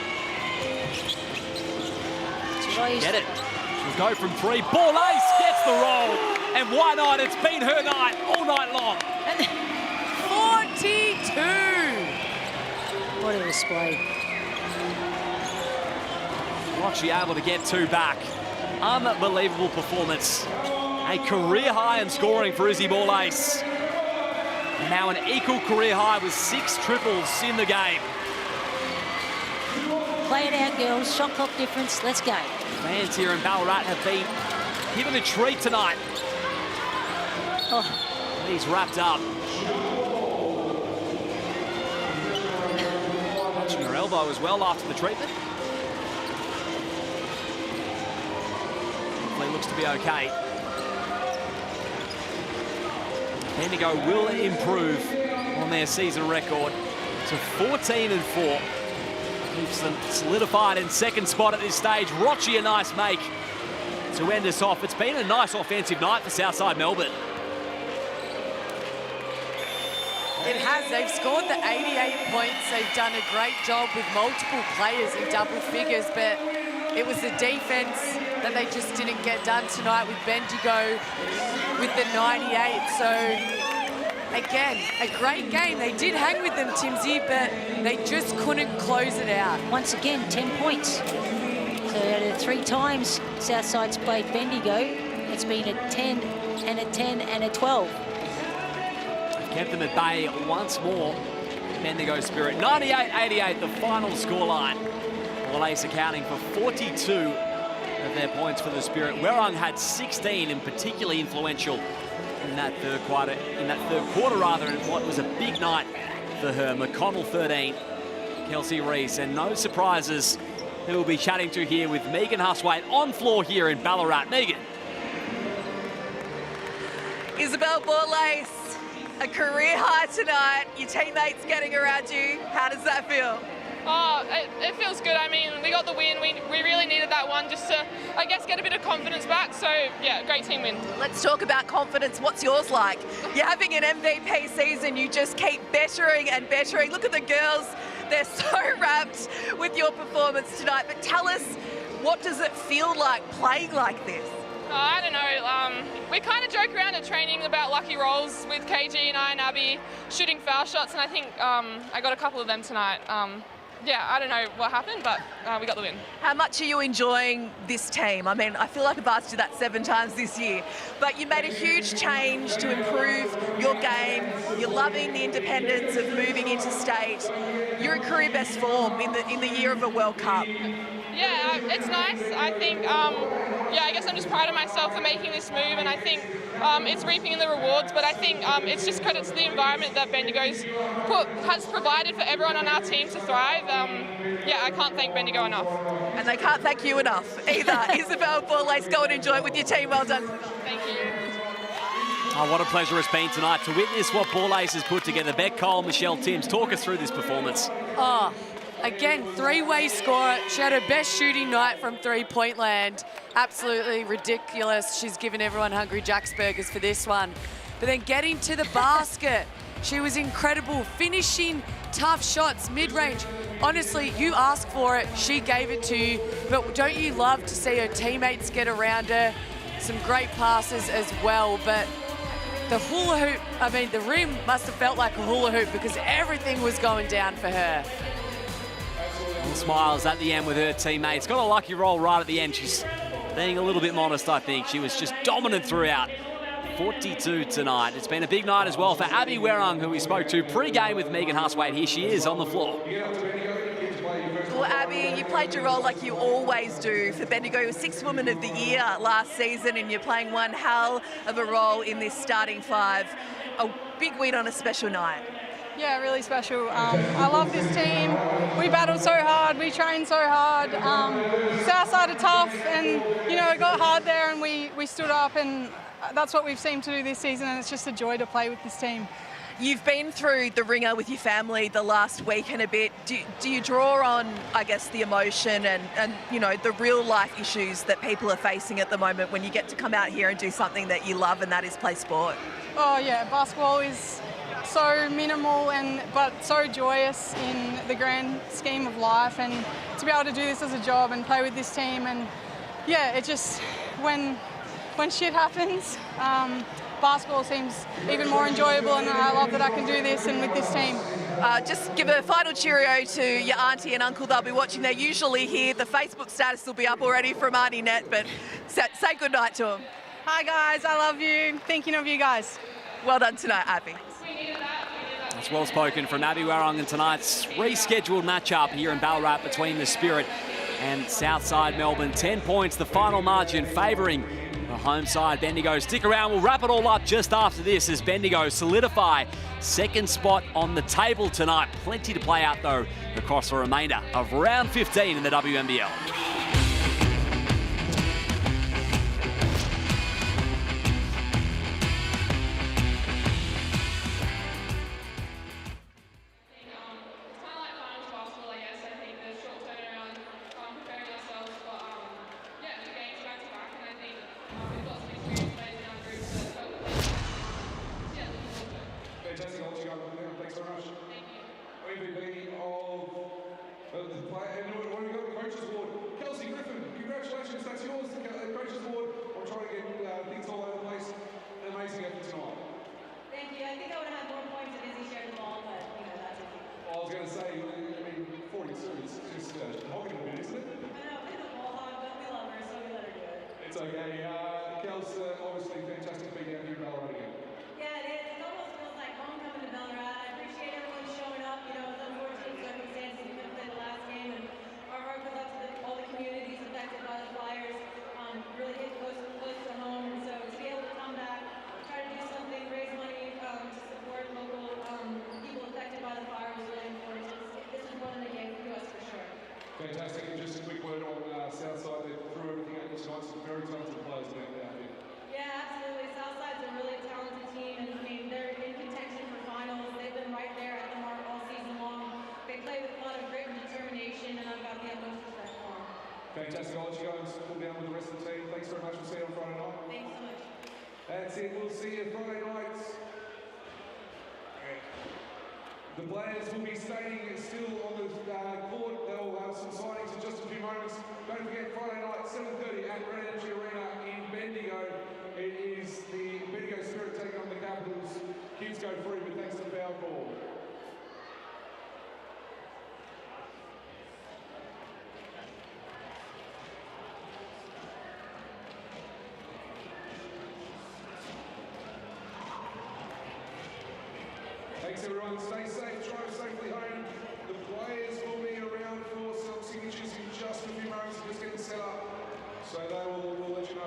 Get it. She'll go from 3. Ball ace gets the roll. And why not? It's been her night all night long. 42. What a display. Roxy able to get 2 back. Unbelievable performance. A career high in scoring for Izzy Ball Ace. And now an equal career high with 6 triples in the game. Play it out, girls. Shot clock difference. Let's go. Fans here in Ballarat have been given a treat tonight. Oh. He's wrapped up. Touching her elbow as well after the treatment. Hopefully looks to be okay. Bendigo will improve on their season record to 14-4. Keeps them solidified in second spot at this stage. Rochi a nice make to end us off. It's been a nice offensive night for Southside Melbourne. It has. They've scored the 88 points. They've done a great job with multiple players in double figures, but it was the defense that they just didn't get done tonight with Bendigo with the 98. So, again, a great game. They did hang with them, Timsy, but they just couldn't close it out. Once again, 10 points. So out of 3 times Southside's played Bendigo, it's been a 10 and a 10 and a 12. Kept them at bay once more. Bendigo Spirit, 98-88, the final scoreline. Ball Ace accounting for 42 of their points for the Spirit. Werrung had 16 and particularly influential in that third quarter, and what was a big night for her. McConnell 13, Kelsey Reese, and no surprises who we'll be chatting to here with Megan Huswaite on floor here in Ballarat. Megan. Isabel Ball Ace, a career high tonight. Your teammates getting around you. How does that feel? Oh, it feels good. I mean, we got the win. We really needed that one just to, I guess, get a bit of confidence back. So, yeah, great team win. Let's talk about confidence. What's yours like? You're having an MVP season. You just keep bettering and bettering. Look at the girls. They're so wrapped with your performance tonight. But tell us, what does it feel like playing like this? I don't know. We kind of joke around at training about lucky rolls with KG and I and Abby shooting foul shots, and I think I got a couple of them tonight. Yeah, I don't know what happened, but we got the win. How much are you enjoying this team? I mean, I feel like I've asked you that 7 times this year, but you made a huge change to improve your game. You're loving the independence of moving interstate. You're in career best form in the year of a World Cup. Yeah, it's nice. I think, yeah, I guess I'm just proud of myself for making this move, and I think it's reaping in the rewards, but I think it's just credit to the environment that Bendigo's has provided for everyone on our team to thrive. Yeah, I can't thank Bendigo enough. And they can't thank you enough either. Isabel Ball Ace, go and enjoy it with your team. Well done. Thank you. Oh, what a pleasure it's been tonight to witness what Ball Ace has put together. Beck Cole, Michelle Timms, talk us through this performance. Oh, again, 3-way scorer. She had her best shooting night from three-point land. Absolutely ridiculous. She's given everyone Hungry Jack's burgers for this one. But then getting to the basket, She was incredible, finishing tough shots, mid-range. Honestly, you asked for it, she gave it to you, but don't you love to see her teammates get around her? Some great passes as well, but the hula hoop, I mean, the rim must have felt like a hula hoop because everything was going down for her. Smiles at the end with her teammates. Got a lucky roll right at the end. She's being a little bit modest, I think. She was just dominant throughout. 42 tonight. It's been a big night as well for Abby Werung, who we spoke to pre-game with Megan Huswaite. Here she is on the floor. Well, Abby, you played your role like you always do for Bendigo. You were Sixth Woman of the Year last season, and you're playing one hell of a role in this starting five. A big win on a special night. Yeah, really special. I love this team. We battled so hard, we trained so hard. Southside are tough, and you know, it got hard there, and we stood up, and that's what we've seemed to do this season, and it's just a joy to play with this team. You've been through the ringer with your family the last week and a bit. Do you draw on, I guess, the emotion and you know, the real life issues that people are facing at the moment when you get to come out here and do something that you love, and that is play sport? Oh yeah, basketball is so minimal but so joyous in the grand scheme of life, and to be able to do this as a job and play with this team, and yeah, it just, when shit happens, basketball seems even more enjoyable, and I love that I can do this and with this team. Just give a final cheerio to your auntie and uncle. They'll be watching. They're usually here. The Facebook status will be up already from Auntie Net, but say good night to them. Hi guys, I love you. Thinking of you guys. Well done tonight, Abby. That's well spoken from Abby Werung in tonight's rescheduled matchup here in Ballarat between the Spirit and Southside Melbourne. 10 points, the final margin favouring the home side, Bendigo. Stick around, we'll wrap it all up just after this as Bendigo solidify second spot on the table tonight. Plenty to play out though across the remainder of round 15 in the WNBL. Fantastic. And just a quick word on Southside. They threw everything at you tonight. Some very talented players out there. Yeah, absolutely. Southside's a really talented team, and I mean, they're in contention for finals. They've been right there at the mark all season long. They play with a lot of grit and determination, and I've got the utmost respect for them. Fantastic. I'll let you go and pull down with the rest of the team. Thanks very much. We'll see you on Friday night. Thanks so much. That's it. We'll see you Friday nights. The players will be staying still on the court. They'll have some signings in just a few moments. Don't forget, Friday night, 7:30 at Rd14 Arena in Bendigo. It is the Bendigo Spirit taking on the Capitals. Kids go free, but thanks to the foul call. Thanks everyone, stay safe, drive safely home. The players will be around for some signatures in just a few moments, just getting set up. So they will let you know.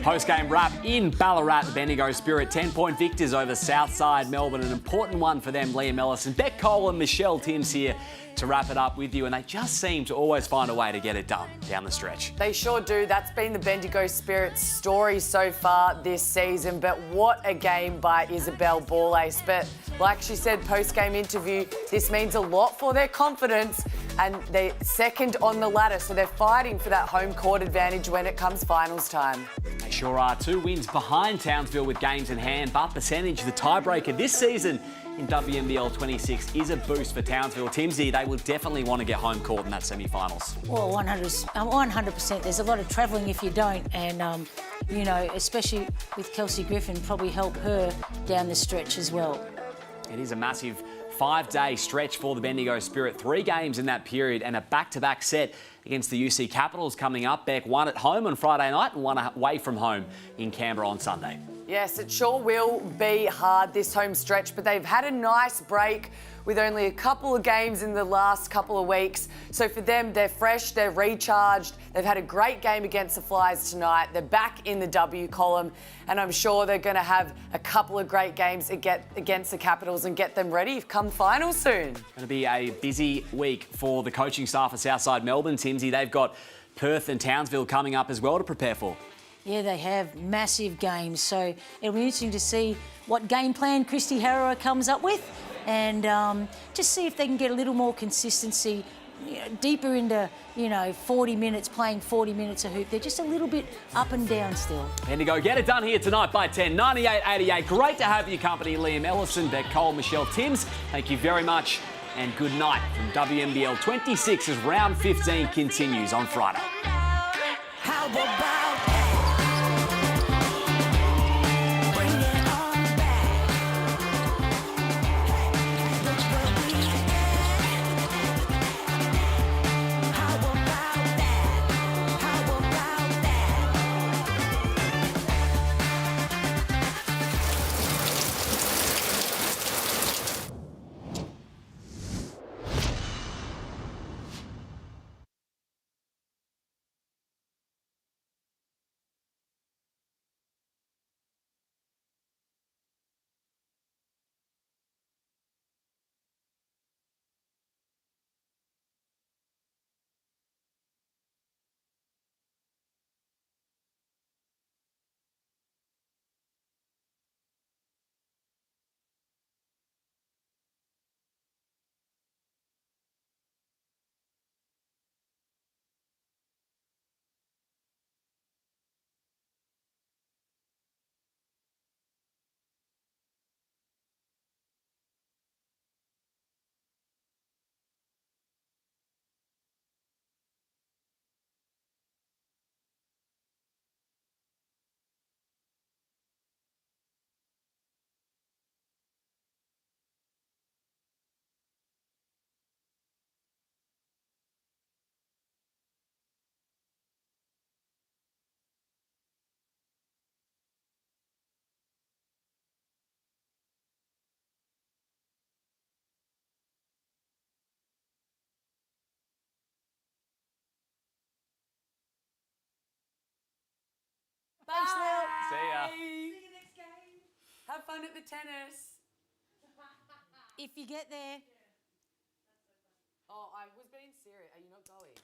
Post-game wrap in Ballarat. The Bendigo Spirit 10-point victors over Southside Melbourne. An important one for them, Liam Ellison, Beck Cole and Michelle Timms here to wrap it up with you, and they just seem to always find a way to get it done down the stretch. They sure do. That's been the Bendigo Spirit's story so far this season, but what a game by Isabel Borlace. But like she said, post-game interview, this means a lot for their confidence, and they're second on the ladder, so they're fighting for that home court advantage when it comes finals time. They sure are. 2 wins behind Townsville with games in hand, but percentage, the tiebreaker this season in WNBL26 is a boost for Townsville. Timsy, they will definitely want to get home court in that semi-finals. Well, 100%. There's a lot of travelling if you don't, and you know, especially with Kelsey Griffin, probably help her down the stretch as well. It is a massive 5-day stretch for the Bendigo Spirit. 3 games in that period and a back-to-back set against the UC Capitals coming up. Beck, 1 at home on Friday night and 1 away from home in Canberra on Sunday. Yes, it sure will be hard this home stretch, but they've had a nice break with only a couple of games in the last couple of weeks. So for them, they're fresh, they're recharged. They've had a great game against the Flyers tonight. They're back in the W column, and I'm sure they're going to have a couple of great games against the Capitals and get them ready come finals soon. Going to be a busy week for the coaching staff at Southside Melbourne, Timsy. They've got Perth and Townsville coming up as well to prepare for. Yeah, they have massive games, so it'll be interesting to see what game plan Christy Harrower comes up with, and just see if they can get a little more consistency, deeper into 40 minutes, playing 40 minutes of hoop. They're just a little bit up and down still. Bendigo get it done here tonight by 10, 98-88. Great to have your company, Liam Ellison, Beck Cole, Michelle Timms. Thank you very much, and good night from WNBL 26 as round 15 continues on Friday. How about Thanks, Lil. See ya. See you next game. Have fun at the tennis. If you get there. Oh, I was being serious. Are you not going?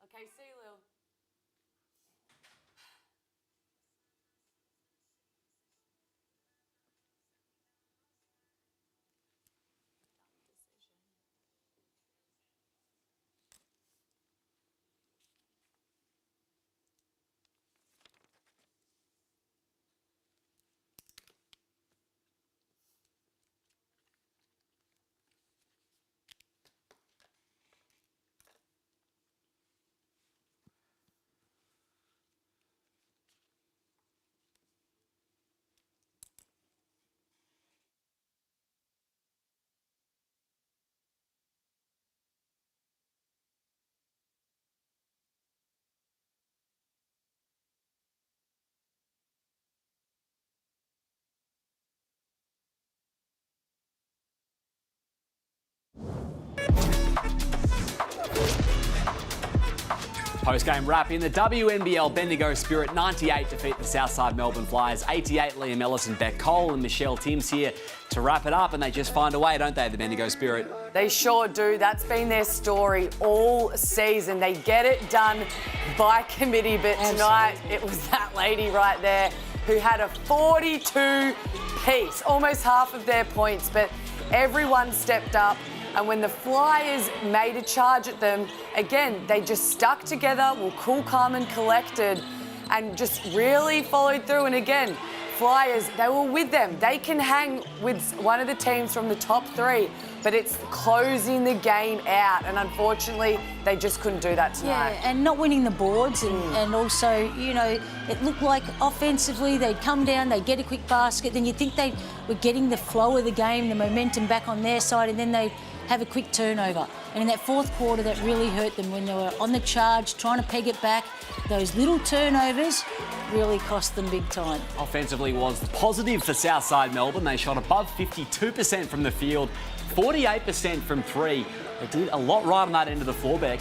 Okay, see you, Lil. Post-game wrap in the WNBL, Bendigo Spirit 98 defeat the Southside Melbourne Flyers 88. Liam Ellison, Beck Cole and Michelle Timms here to wrap it up, and they just find a way, don't they, the Bendigo Spirit? They sure do. That's been their story all season. They get it done by committee, but tonight it was that lady right there who had a 42 piece, almost half of their points, but everyone stepped up. And when the Flyers made a charge at them, again, they just stuck together, were cool, calm and collected and just really followed through. And again, Flyers, they were with them. They can hang with one of the teams from the top three, but it's closing the game out. And unfortunately, they just couldn't do that tonight. Yeah, and not winning the boards. And also, you know, it looked like offensively they'd come down, they'd get a quick basket, then you'd think they were getting the flow of the game, the momentum back on their side, and then they'd have a quick turnover. And in that fourth quarter, that really hurt them when they were on the charge, trying to peg it back. Those little turnovers really cost them big time. Offensively was positive for Southside Melbourne. They shot above 52% from the field, 48% from three. They did a lot right on that end of the floor, Beck.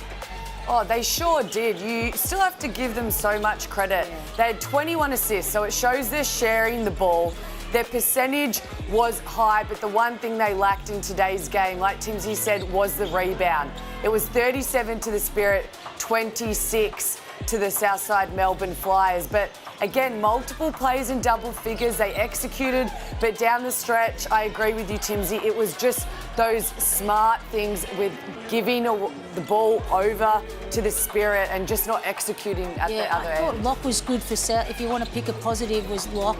Oh, they sure did. You still have to give them so much credit. They had 21 assists, so it shows they're sharing the ball. Their percentage was high, but the one thing they lacked in today's game, like Timsy said, was the rebound. It was 37 to the Spirit, 26 to the Southside Melbourne Flyers. But again, multiple plays in double figures. They executed, but down the stretch, I agree with you, Timsy. It was just those smart things with giving the ball over to the Spirit and just not executing at the other end. I thought Locke was good for South. If you want to pick a positive, was Locke.